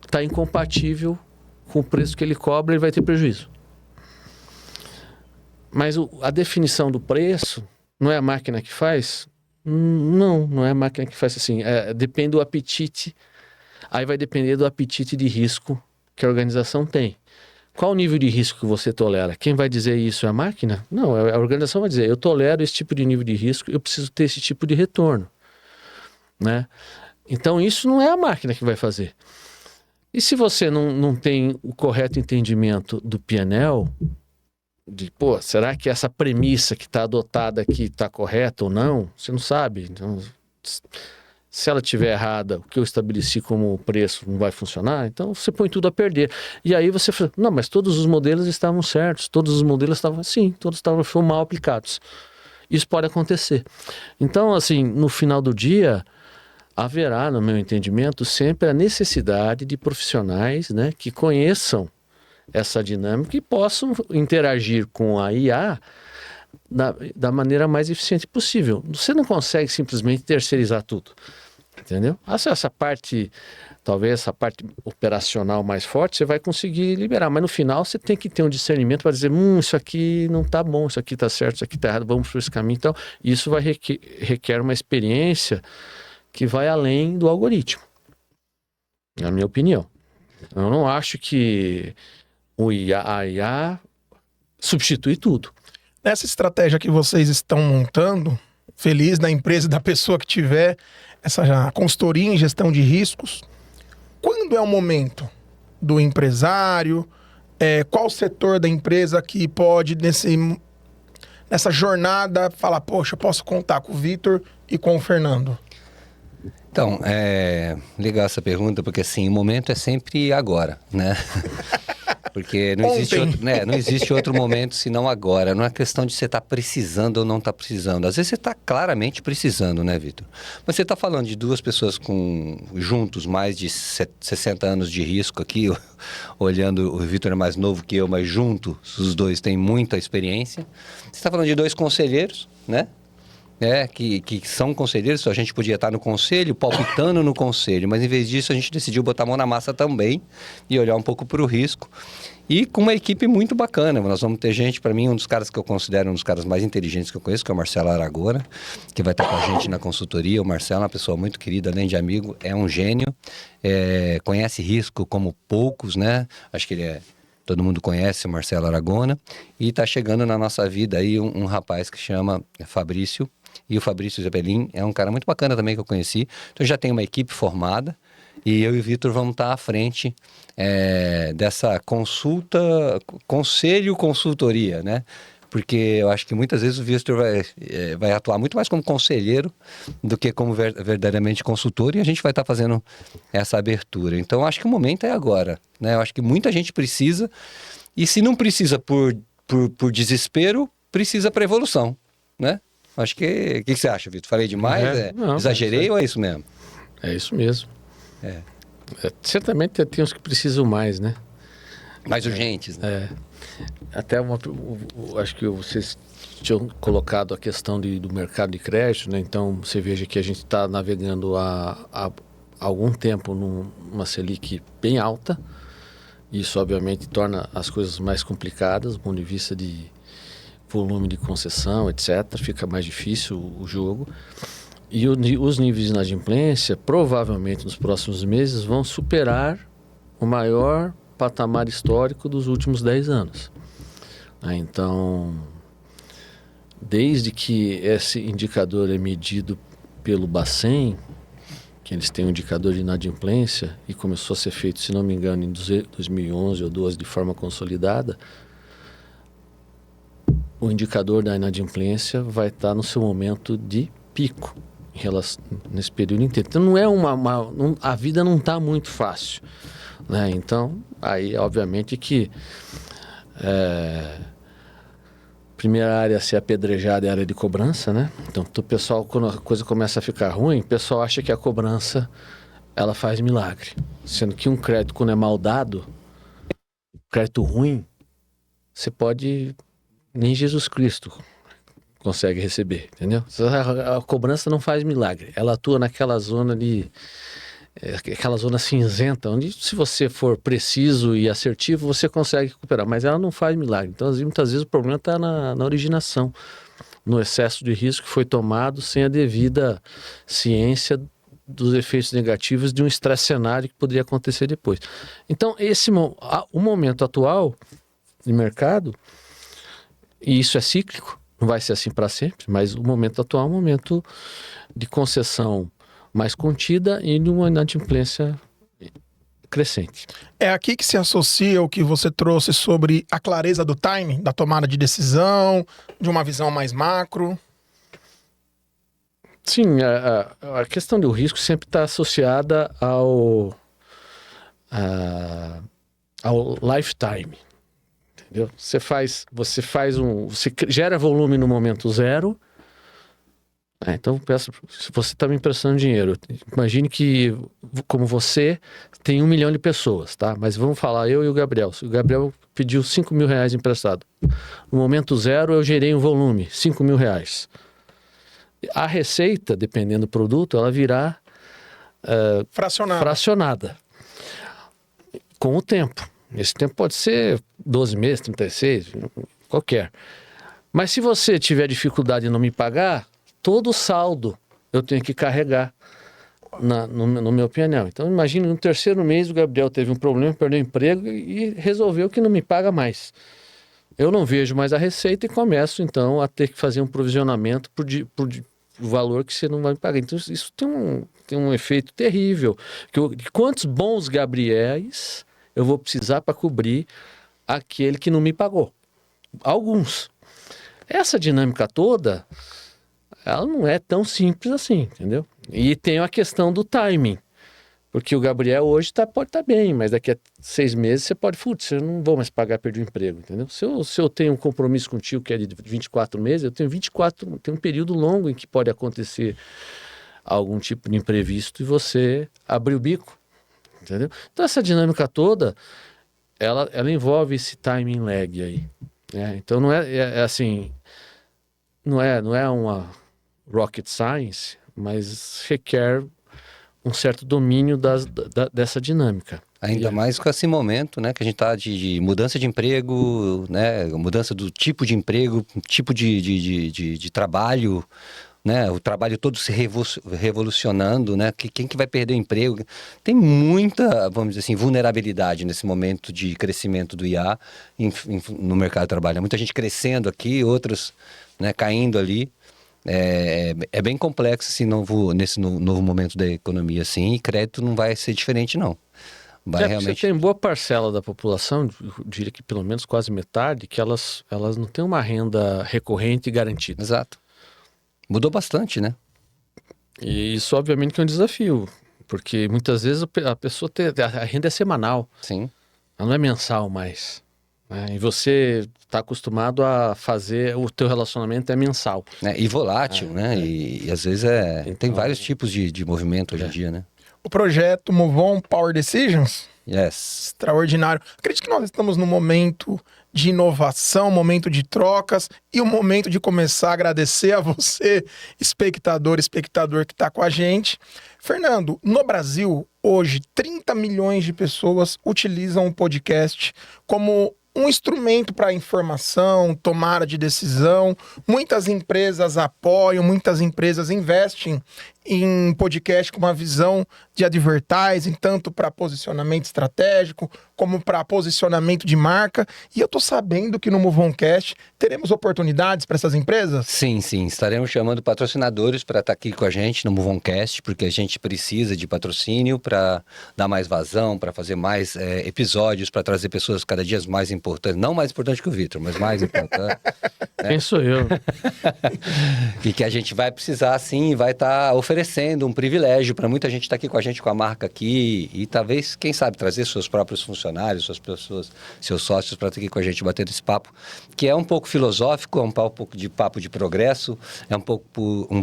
está incompatível com o preço que ele cobra, ele vai ter prejuízo. Mas a definição do preço não é a máquina que faz? Não é a máquina que faz assim. Depende do apetite. Aí vai depender do apetite de risco que a organização tem. Qual o nível de risco que você tolera? Quem vai dizer isso é a máquina? Não, a organização vai dizer, eu tolero esse tipo de nível de risco, eu preciso ter esse tipo de retorno, né? Então isso não é a máquina que vai fazer. E se você não tem o correto entendimento do PNL, será que essa premissa que está adotada aqui está correta ou não? Você não sabe. Então, se ela estiver errada, o que eu estabeleci como preço não vai funcionar, então você põe tudo a perder. E aí você fala, não, mas todos os modelos estavam certos, todos os modelos estavam, sim, todos foram mal aplicados. Isso pode acontecer. Então, assim, no final do dia, haverá, no meu entendimento, sempre a necessidade de profissionais, né, que conheçam essa dinâmica e possam interagir com a IA da maneira mais eficiente possível. Você não consegue simplesmente terceirizar tudo, entendeu? Essa parte, talvez essa parte operacional mais forte, você vai conseguir liberar, mas no final você tem que ter um discernimento para dizer, isso aqui não está bom, isso aqui está certo, isso aqui está errado, vamos por esse caminho. Então, isso vai requer uma experiência que vai além do algoritmo, na minha opinião. Eu não acho que a IA substitui tudo. Nessa estratégia que vocês estão montando, feliz da empresa e da pessoa que tiver essa consultoria em gestão de riscos, quando é o momento do empresário? Qual setor da empresa que pode, nessa jornada, falar, poxa, posso contar com o Vitor e com o Fernando? Então, legal essa pergunta, porque assim, o momento é sempre agora, né? Porque não existe outro momento senão agora. Não é questão de você estar precisando ou não estar precisando. Às vezes você está claramente precisando, né, Vitor? Mas você está falando de duas pessoas juntos mais de 60 anos de risco aqui, olhando, o Vitor é mais novo que eu, mas juntos os dois têm muita experiência. Você está falando de dois conselheiros, né? Que são conselheiros, a gente podia estar no conselho, palpitando no conselho, mas em vez disso a gente decidiu botar a mão na massa também e olhar um pouco para o risco. E com uma equipe muito bacana, nós vamos ter gente, para mim, um dos caras que eu considero um dos caras mais inteligentes que eu conheço, que é o Marcelo Aragona, que vai estar com a gente na consultoria. O Marcelo é uma pessoa muito querida, além de amigo, é um gênio, conhece risco como poucos, né? Acho que todo mundo conhece o Marcelo Aragona, e está chegando na nossa vida aí um rapaz que chama Fabrício. E o Fabrício Zeppelin é um cara muito bacana também que eu conheci. Então já tem uma equipe formada E eu e o Vitor vamos estar à frente dessa conselho-consultoria, né? Porque eu acho que muitas vezes o Vitor vai atuar muito mais como conselheiro do que como verdadeiramente consultor, e a gente vai estar fazendo essa abertura. Então, eu acho que o momento é agora, né? Eu acho que muita gente precisa, e se não precisa por desespero, precisa para evolução, né? Acho que... O que você acha, Vitor? Falei demais? Não, Exagerei ou é isso mesmo? É isso mesmo. Certamente tem uns que precisam mais, né? Mais urgentes, né? Até acho que vocês tinham colocado a questão do mercado de crédito, né? Então, você veja que a gente está navegando há algum tempo numa Selic bem alta. Isso, obviamente, torna as coisas mais complicadas do ponto de vista de volume de concessão, etc. Fica mais difícil o jogo. E os níveis de inadimplência, provavelmente, nos próximos meses, vão superar o maior patamar histórico dos últimos 10 anos. Então, desde que esse indicador é medido pelo Bacen, que eles têm um indicador de inadimplência, e começou a ser feito, se não me engano, em 2011 ou 2012, de forma consolidada, o indicador da inadimplência vai estar no seu momento de pico nesse período inteiro. Então, não é a vida não está muito fácil, né? Então, aí, obviamente que primeira área a ser apedrejada é a área de cobrança, né? Então, o pessoal, quando a coisa começa a ficar ruim, o pessoal acha que a cobrança, ela faz milagre. Sendo que um crédito, quando é mal dado, crédito ruim, você pode... Nem Jesus Cristo consegue receber, entendeu? A cobrança não faz milagre. Ela atua naquela zona ali, aquela zona cinzenta, onde se você for preciso e assertivo, você consegue recuperar. Mas ela não faz milagre. Então, muitas vezes o problema está na originação, no excesso de risco que foi tomado sem a devida ciência dos efeitos negativos de um estresse cenário que poderia acontecer depois. Então, o momento atual de mercado, e isso é cíclico, não vai ser assim para sempre, mas o momento atual é um momento de concessão mais contida e de uma inadimplência crescente. É aqui que se associa o que você trouxe sobre a clareza do timing, da tomada de decisão, de uma visão mais macro. Sim, a questão do risco sempre está associada ao lifetime. Entendeu? Você gera volume no momento zero. Então, se você está me emprestando dinheiro, imagine que, como você, tem 1 milhão de pessoas, tá? Mas vamos falar, eu e o Gabriel. Se o Gabriel pediu 5 mil reais emprestado, no momento zero eu gerei um volume, 5 mil reais. A receita, dependendo do produto, ela virá fracionada com o tempo. Esse tempo pode ser 12 meses, 36, qualquer. Mas se você tiver dificuldade em não me pagar, todo o saldo eu tenho que carregar no meu PNL. Então, imagine, no terceiro mês o Gabriel teve um problema, perdeu o emprego e resolveu que não me paga mais. Eu não vejo mais a receita e começo, então, a ter que fazer um provisionamento por valor que você não vai me pagar. Então, isso tem um efeito terrível. Quantos bons Gabriéis eu vou precisar para cobrir aquele que não me pagou? Alguns. Essa dinâmica toda, ela não é tão simples assim, entendeu? E tem a questão do timing. Porque o Gabriel hoje pode estar bem, mas daqui a 6 meses você pode, eu não vou mais pagar, perdi o emprego, entendeu? Se eu tenho um compromisso contigo que é de 24 meses, eu tenho tem um período longo em que pode acontecer algum tipo de imprevisto e você abrir o bico, entendeu? Então essa dinâmica toda, ela envolve esse timing lag aí, né? Então não é assim, não é uma rocket science, mas requer um certo domínio dessa dinâmica. Ainda mais com esse momento, né, que a gente está de mudança de emprego, né, mudança do tipo de emprego, tipo de trabalho, né, o trabalho todo se revolucionando, né, quem que vai perder o emprego? Tem muita, vamos dizer assim, vulnerabilidade nesse momento de crescimento do IA no mercado de trabalho. Muita gente crescendo aqui, outros, né, caindo ali. É bem complexo nesse novo momento da economia, assim, e crédito não vai ser diferente, não. Vai realmente... Você tem boa parcela da população, eu diria que pelo menos quase metade, que elas não têm uma renda recorrente e garantida. Exato. Mudou bastante, né? E isso, obviamente, que é um desafio, porque muitas vezes a pessoa a renda é semanal, Sim. ela não é mensal mais, né? E você está acostumado a fazer, o teu relacionamento é mensal. E volátil, né? E às vezes tem vários tipos de movimento hoje em dia, né? O projeto Move On Power Decisions, Yes. extraordinário. Acredito que nós estamos num momento de inovação, momento de trocas e um momento de começar a agradecer a você, espectador que está com a gente. Fernando, no Brasil, hoje, 30 milhões de pessoas utilizam o podcast como um instrumento para informação, tomada de decisão. Muitas empresas apoiam, muitas empresas investem em podcast com uma visão de advertising, tanto para posicionamento estratégico, como para posicionamento de marca. E eu estou sabendo que no MoveOnCast teremos oportunidades para essas empresas? Sim. Estaremos chamando patrocinadores para estar aqui com a gente no MoveOnCast, porque a gente precisa de patrocínio para dar mais vazão, para fazer mais episódios, para trazer pessoas cada dia mais importantes. Não mais importante que o Vitor, mas mais importante. Quem sou eu? E que a gente vai precisar, sim, vai estar oferecendo um privilégio para muita gente estar aqui com a gente, com a marca aqui, e talvez, quem sabe, trazer seus próprios funcionários, seus sócios para estar aqui com a gente, batendo esse papo, que é um pouco filosófico, é um pouco de papo de progresso, é um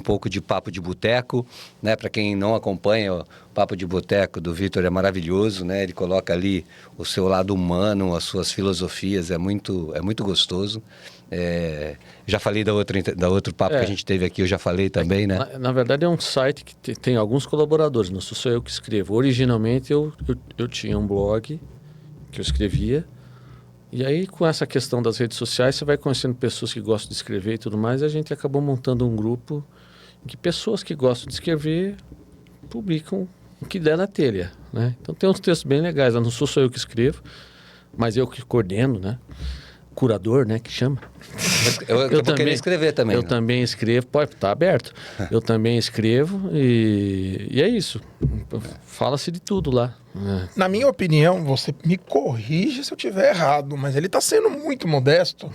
pouco de papo de boteco, né? Para quem não acompanha, o Papo de Boteco do Vitor é maravilhoso, né? Ele coloca ali o seu lado humano, as suas filosofias, é muito gostoso. Já falei da outro papo que a gente teve aqui, eu já falei também, né? Na verdade é um site que tem alguns colaboradores, não sou eu que escrevo. Originalmente eu tinha um blog que eu escrevia, e aí com essa questão das redes sociais você vai conhecendo pessoas que gostam de escrever e tudo mais, e a gente acabou montando um grupo em que pessoas que gostam de escrever publicam o que der na telha, né? Então tem uns textos bem legais, não sou só eu que escrevo, mas eu que coordeno, né? Curador, né, que chama. Eu vou querer escrever também. Eu também escrevo, pode estar aberto. Eu também escrevo e é isso. Fala-se de tudo lá. Na minha opinião, você me corrige se eu estiver errado, mas ele está sendo muito modesto,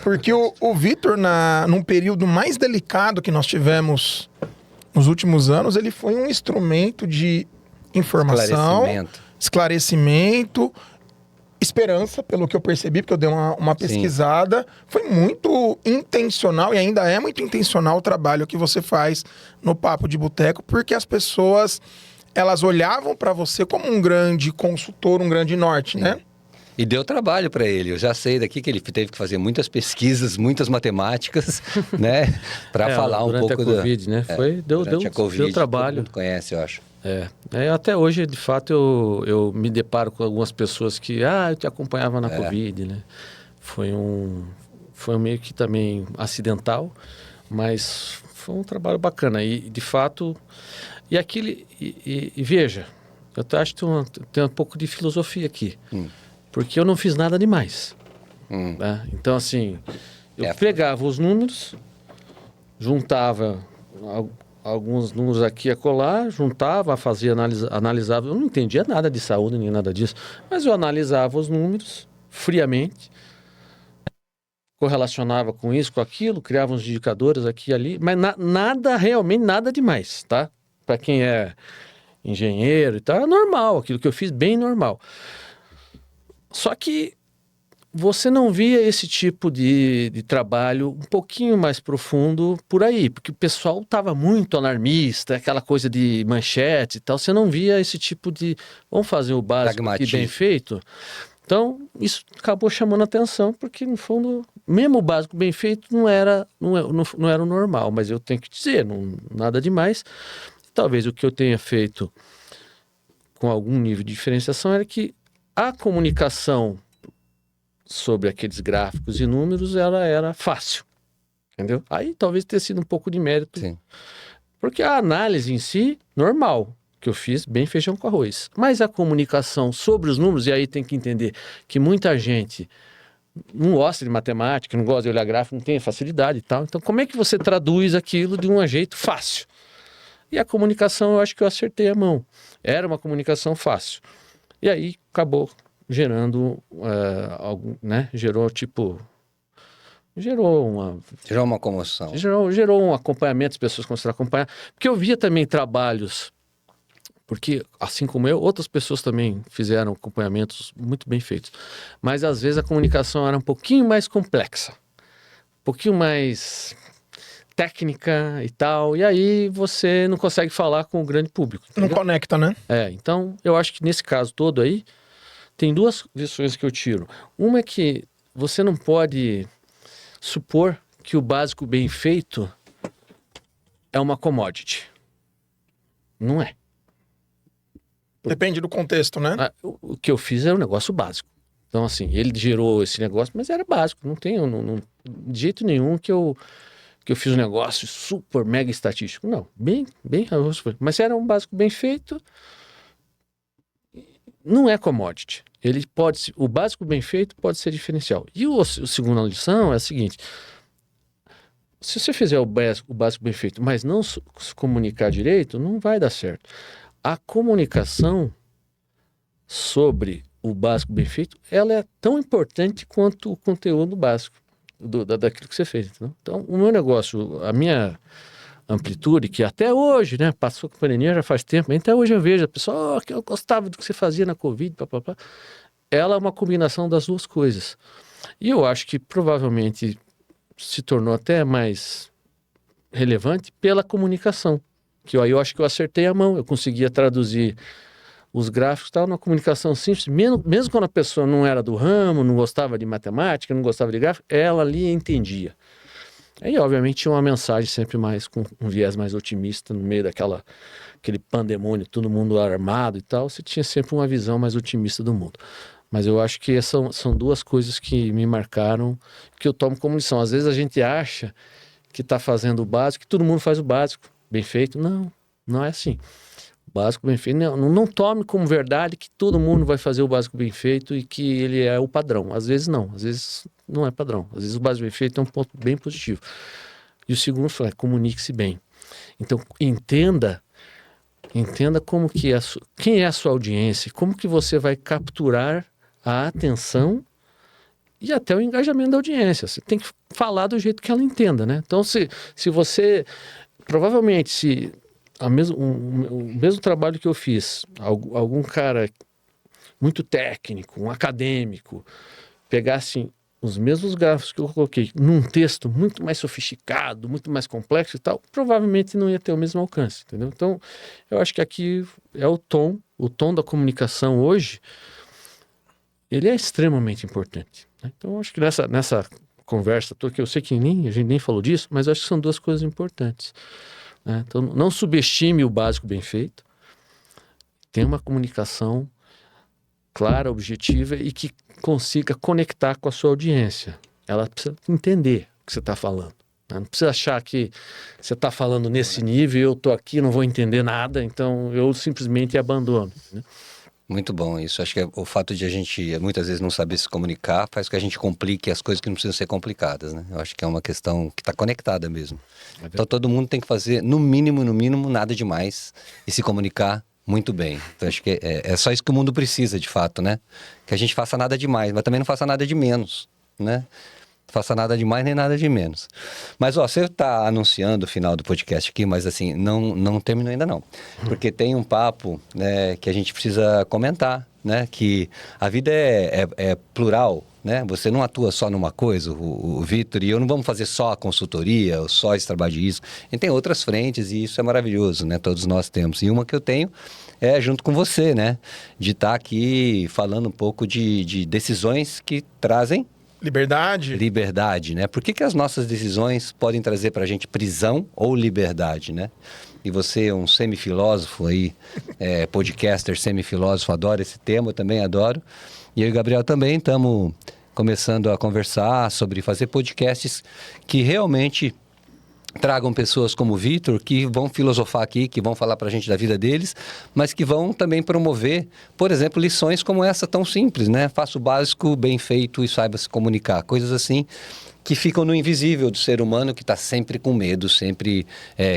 porque o Vitor, num período mais delicado que nós tivemos nos últimos anos, ele foi um instrumento de informação, esclarecimento, esperança, pelo que eu percebi, porque eu dei uma pesquisada. Sim. Foi muito intencional e ainda é muito intencional o trabalho que você faz no Papo de Boteco, porque as pessoas, elas olhavam para você como um grande consultor, um grande norte, né? E deu trabalho para ele. Eu já sei daqui que ele teve que fazer muitas pesquisas, muitas matemáticas, né? Para falar um pouco da Covid, né? Deu trabalho. Todo mundo conhece, eu acho. Até hoje, de fato, eu me deparo com algumas pessoas que, eu te acompanhava na Covid, né? Foi um meio que também acidental, mas foi um trabalho bacana. E de fato, veja, eu acho que tem um pouco de filosofia aqui, porque eu não fiz nada demais. Né? Então, assim, eu pegava os números, juntava alguns números aqui e acolá, juntava, fazia, analisava. Eu não entendia nada de saúde, nem nada disso, mas eu analisava os números friamente, correlacionava com isso, com aquilo, criava uns indicadores aqui e ali, mas realmente nada demais, tá? Para quem é engenheiro e tal, é normal, aquilo que eu fiz, bem normal. Só que você não via esse tipo de trabalho um pouquinho mais profundo por aí, porque o pessoal estava muito alarmista, aquela coisa de manchete e tal, você não via esse tipo de, vamos fazer o básico aqui bem feito. Então, isso acabou chamando a atenção, porque no fundo, mesmo o básico bem feito não era o normal, mas eu tenho que dizer, nada demais. Talvez o que eu tenha feito com algum nível de diferenciação era que a comunicação sobre aqueles gráficos e números, ela era fácil, entendeu? Aí talvez tenha sido um pouco de mérito. Sim. Porque a análise em si, normal, que eu fiz, bem feijão com arroz. Mas a comunicação sobre os números, e aí tem que entender que muita gente não gosta de matemática, não gosta de olhar gráfico, não tem facilidade e tal. Então, como é que você traduz aquilo de um jeito fácil? E a comunicação, eu acho que eu acertei a mão. Era uma comunicação fácil. E aí, acabou gerando algo, né? Gerou uma comoção. Gerou um acompanhamento, as pessoas começaram a acompanhar. Porque eu via também trabalhos, porque assim como eu, outras pessoas também fizeram acompanhamentos muito bem feitos. Mas às vezes a comunicação era um pouquinho mais complexa, um pouquinho mais técnica e tal, e aí você não consegue falar com o grande público. Entendeu? Não conecta, né? Então eu acho que nesse caso todo aí, tem duas lições que eu tiro. Uma é que você não pode supor que o básico bem feito é uma commodity. Não é. Depende do contexto, né? O que eu fiz era um negócio básico. Então, assim, ele gerou esse negócio, mas era básico. Não tem de jeito nenhum que eu fiz um negócio super mega estatístico. Não, bem, mas era um básico bem feito. Não é commodity. O básico bem feito pode ser diferencial. E a segunda lição é a seguinte: se você fizer o básico bem feito, mas não se comunicar direito, não vai dar certo. A comunicação sobre o básico bem feito, ela é tão importante quanto o conteúdo básico daquilo que você fez. Entendeu? Então, o meu negócio, a minha amplitude, que até hoje, né, passou com a pandemia já faz tempo, mas até hoje eu vejo a pessoa, que eu gostava do que você fazia na Covid, papapá. Ela é uma combinação das duas coisas. E eu acho que provavelmente se tornou até mais relevante pela comunicação. Que aí eu acho que eu acertei a mão, eu conseguia traduzir os gráficos, tal, numa comunicação simples, mesmo quando a pessoa não era do ramo, não gostava de matemática, não gostava de gráfico, ela ali entendia. Aí, obviamente, tinha uma mensagem sempre mais com um viés mais otimista, no meio aquele pandemônio, todo mundo armado e tal, você tinha sempre uma visão mais otimista do mundo. Mas eu acho que são duas coisas que me marcaram, que eu tomo como lição. Às vezes a gente acha que está fazendo o básico, que todo mundo faz o básico, bem feito. Não é assim. O básico bem feito, não tome como verdade que todo mundo vai fazer o básico bem feito e que ele é o padrão. Às vezes não, às vezes não é padrão. Às vezes o básico bem feito é um ponto bem positivo. E o segundo foi, comunique-se bem. Então, entenda como que quem é a sua audiência, como que você vai capturar a atenção e até o engajamento da audiência. Você tem que falar do jeito que ela entenda, né? Então, se você... Provavelmente, se o mesmo trabalho que eu fiz, algum cara muito técnico, um acadêmico, pegasse os mesmos gráficos que eu coloquei num texto muito mais sofisticado, muito mais complexo e tal, provavelmente não ia ter o mesmo alcance, entendeu? Então, eu acho que aqui é o tom da comunicação hoje, ele é extremamente importante, né? Então, eu acho que nessa conversa toda, que eu sei que a gente nem falou disso, mas eu acho que são duas coisas importantes, né? Então, não subestime o básico bem feito, tenha uma comunicação clara, objetiva e que consiga conectar com a sua audiência. Ela precisa entender o que você está falando, né? Não precisa achar que você está falando nesse nível, eu estou aqui, não vou entender nada, então eu simplesmente abandono, né? Muito bom isso. Acho que o fato de a gente muitas vezes não saber se comunicar faz com que a gente complique as coisas que não precisam ser complicadas, né? Eu acho que é uma questão que está conectada mesmo. Então todo mundo tem que fazer, no mínimo, nada demais e se comunicar muito bem. Então acho que é só isso que o mundo precisa, de fato, né? Que a gente faça nada demais, mas também não faça nada de menos, né? Não faça nada de mais nem nada de menos. Mas, você está anunciando o final do podcast aqui, mas assim, não terminou ainda não. Porque tem um papo, né, que a gente precisa comentar, né? Que a vida é plural, né? Você não atua só numa coisa, o Vitor e eu não vamos fazer só a consultoria, ou só esse trabalho de risco. A gente tem outras frentes e isso é maravilhoso, né? Todos nós temos. E uma que eu tenho é junto com você, né? De estar aqui falando um pouco de decisões que trazem liberdade, né? Por que as nossas decisões podem trazer pra gente prisão ou liberdade, né? E você é um semifilósofo aí, podcaster semifilósofo, adoro esse tema, eu também adoro. E eu e o Gabriel também estamos começando a conversar sobre fazer podcasts que realmente tragam pessoas como o Vitor, que vão filosofar aqui, que vão falar para a gente da vida deles, mas que vão também promover, por exemplo, lições como essa tão simples, né? Faça o básico bem feito e saiba se comunicar. Coisas assim que ficam no invisível do ser humano, que está sempre com medo, sempre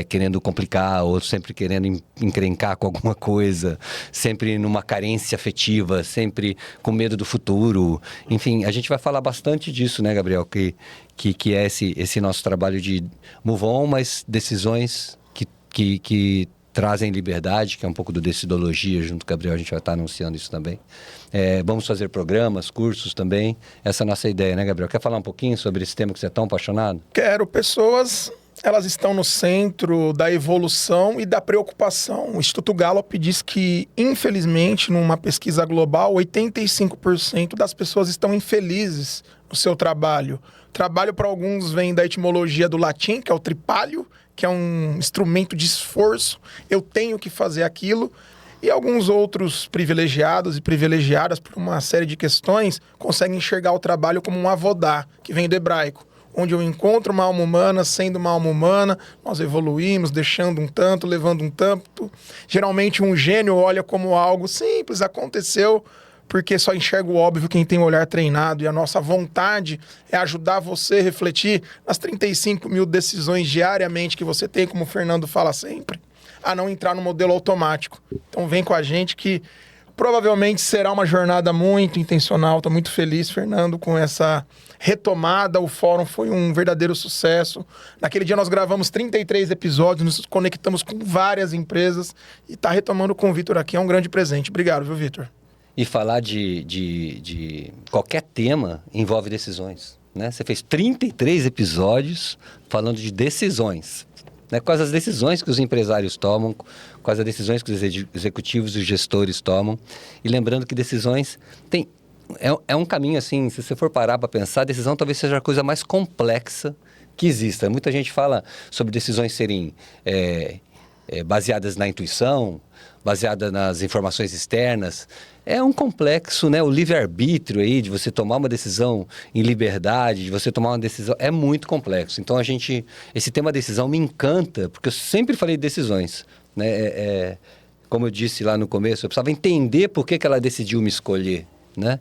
querendo complicar, ou sempre querendo encrencar com alguma coisa, sempre numa carência afetiva, sempre com medo do futuro. Enfim, a gente vai falar bastante disso, né, Gabriel? Que é esse nosso trabalho de move on, mas decisões que trazem liberdade, que é um pouco do Decidologia, junto com o Gabriel, a gente vai estar anunciando isso também. Vamos fazer programas, cursos também. Essa é a nossa ideia, né, Gabriel? Quer falar um pouquinho sobre esse tema que você é tão apaixonado? Quero. Pessoas, elas estão no centro da evolução e da preocupação. O Instituto Gallup diz que, infelizmente, numa pesquisa global, 85% das pessoas estão infelizes no seu trabalho. Trabalho, para alguns, vem da etimologia do latim, que é o tripalho, que é um instrumento de esforço. Eu tenho que fazer aquilo. E alguns outros privilegiados e privilegiadas, por uma série de questões, conseguem enxergar o trabalho como um avodá, que vem do hebraico, onde eu encontro uma alma humana, sendo uma alma humana, nós evoluímos, deixando um tanto, levando um tanto. Geralmente um gênio olha como algo simples, aconteceu, porque só enxerga o óbvio quem tem o olhar treinado, e a nossa vontade é ajudar você a refletir nas 35 mil decisões diariamente que você tem, como o Fernando fala sempre, a não entrar no modelo automático. Então vem com a gente que provavelmente será uma jornada muito intencional. Estou muito feliz, Fernando, com essa retomada. O fórum foi um verdadeiro sucesso. Naquele dia nós gravamos 33 episódios, nos conectamos com várias empresas e está retomando com o Vitor aqui. É um grande presente. Obrigado, viu, Vitor? E falar de qualquer tema envolve decisões, né? Você fez 33 episódios falando de decisões, né? Quais as decisões que os empresários tomam, quais as decisões que os executivos e os gestores tomam. E lembrando que decisões é um caminho assim, se você for parar para pensar, a decisão talvez seja a coisa mais complexa que exista. Muita gente fala sobre decisões serem baseadas na intuição, baseada nas informações externas. É um complexo, né? O livre-arbítrio aí, de você tomar uma decisão em liberdade, de você tomar uma decisão, é muito complexo. Então, esse tema decisão me encanta, porque eu sempre falei de decisões, né? Como eu disse lá no começo, eu precisava entender por que ela decidiu me escolher, né?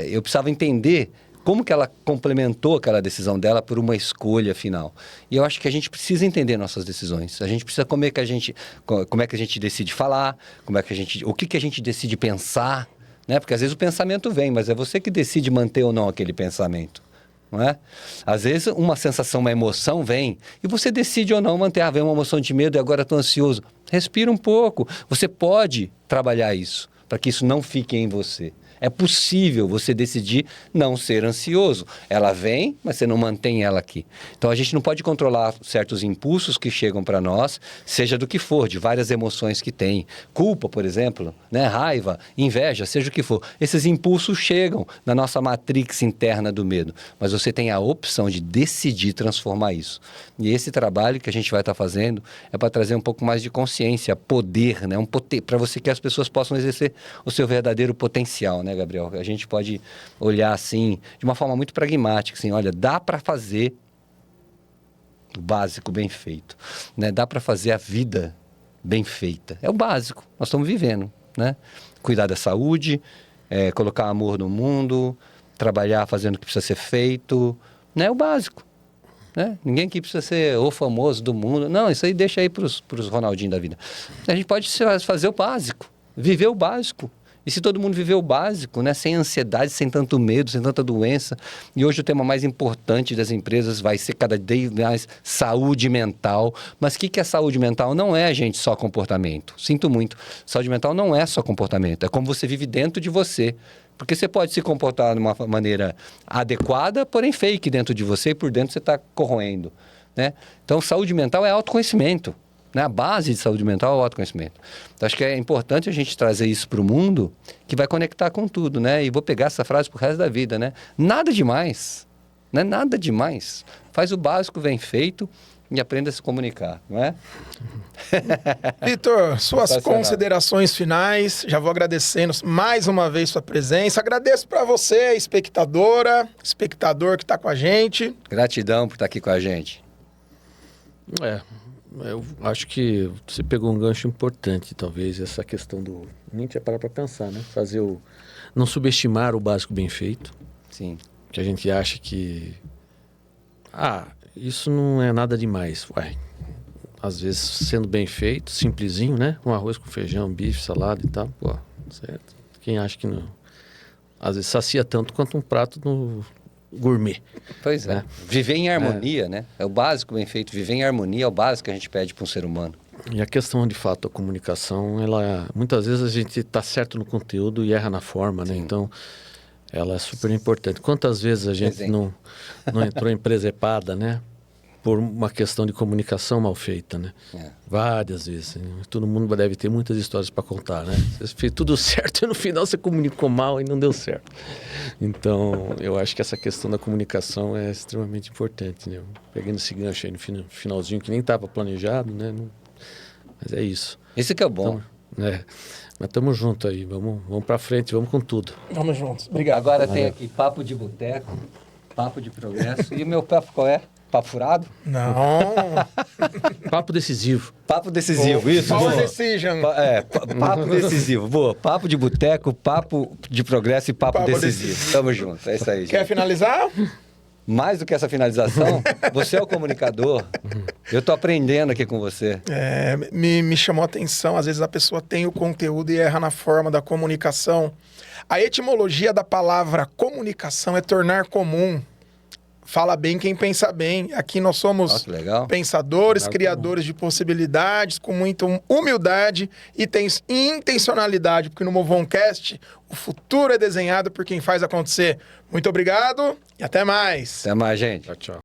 Eu precisava entender como que ela complementou aquela decisão dela por uma escolha final. E eu acho que a gente precisa entender nossas decisões. A gente precisa como é que a gente decide falar, o que a gente decide pensar, né? Porque às vezes o pensamento vem, mas é você que decide manter ou não aquele pensamento, não é? Às vezes uma sensação, uma emoção vem e você decide ou não manter. Vem uma emoção de medo e agora estou ansioso. Respira um pouco. Você pode trabalhar isso, para que isso não fique em você. É possível você decidir não ser ansioso. Ela vem, mas você não mantém ela aqui. Então, a gente não pode controlar certos impulsos que chegam para nós, seja do que for, de várias emoções que tem. Culpa, por exemplo, né? Raiva, inveja, seja o que for. Esses impulsos chegam na nossa matrix interna do medo. Mas você tem a opção de decidir transformar isso. E esse trabalho que a gente vai estar fazendo é para trazer um pouco mais de consciência, poder, né? Para você que as pessoas possam exercer o seu verdadeiro potencial, né, Gabriel? A gente pode olhar assim, de uma forma muito pragmática, assim, olha, dá para fazer o básico bem feito, né? Dá para fazer a vida bem feita. É o básico, nós estamos vivendo, né? Cuidar da saúde, colocar amor no mundo, trabalhar fazendo o que precisa ser feito, né? É o básico, né? Ninguém aqui precisa ser o famoso do mundo. Não, isso aí deixa aí para os Ronaldinho da vida. A gente pode fazer o básico, viver o básico. E se todo mundo viver o básico, né, sem ansiedade, sem tanto medo, sem tanta doença, e hoje o tema mais importante das empresas vai ser cada vez mais saúde mental. Mas o que é saúde mental? Não é, gente, só comportamento. Sinto muito. Saúde mental não é só comportamento, é como você vive dentro de você. Porque você pode se comportar de uma maneira adequada, porém fake dentro de você, e por dentro você está corroendo, né? Então, saúde mental é autoconhecimento. A base de saúde mental é o autoconhecimento. Então, acho que é importante a gente trazer isso para o mundo, que vai conectar com tudo, né? E vou pegar essa frase pro resto da vida, né? Nada demais, né? Nada demais. Faz o básico bem feito e aprenda a se comunicar, não é? Vitor, suas considerações finais. Já vou agradecendo mais uma vez sua presença. Agradeço para você, espectadora, espectador que está com a gente. Gratidão por estar aqui com a gente. Eu acho que você pegou um gancho importante, talvez, essa questão do... Nem tinha parado para pensar, né? Não subestimar o básico bem feito. Sim. Que a gente acha que... isso não é nada demais. Às vezes, sendo bem feito, simplesinho, né? Um arroz com feijão, bife, salada e tal. Pô, certo. Quem acha que não... Às vezes, sacia tanto quanto um prato no gourmet. Pois é. Viver em harmonia, né? É o básico bem feito. Viver em harmonia é o básico que a gente pede para um ser humano. E a questão, de fato, a comunicação, muitas vezes a gente está certo no conteúdo e erra na forma, né? Então, ela é super importante. Quantas vezes a gente não entrou em presepada, né? Por uma questão de comunicação mal feita, né? Várias vezes. Todo mundo deve ter muitas histórias para contar, né? Você fez tudo certo e no final você comunicou mal e não deu certo. Então, eu acho que essa questão da comunicação é extremamente importante, né? Pegando esse gancho aí no finalzinho, que nem estava planejado, né? Mas é isso. Isso que é bom. Então, mas estamos juntos aí. Vamos para frente, vamos com tudo. Vamos juntos. Obrigado. Agora tem aqui papo de boteco, papo de progresso. E o meu papo qual é? Papo furado? Não. Papo decisivo. Papo decisivo, isso. Power Boa. Decision. Papo decisivo. Boa. Papo de boteco, papo de progresso e papo decisivo. Tamo junto. É isso aí, gente. Quer finalizar? Mais do que essa finalização, você é o comunicador. Eu tô aprendendo aqui com você. Me chamou a atenção, às vezes a pessoa tem o conteúdo e erra na forma da comunicação. A etimologia da palavra comunicação é tornar comum. Fala bem quem pensa bem. Aqui nós somos pensadores, criadores de possibilidades, com muita humildade e intencionalidade, porque no Movoncast o futuro é desenhado por quem faz acontecer. Muito obrigado e até mais. Até mais, gente. Tchau, tchau.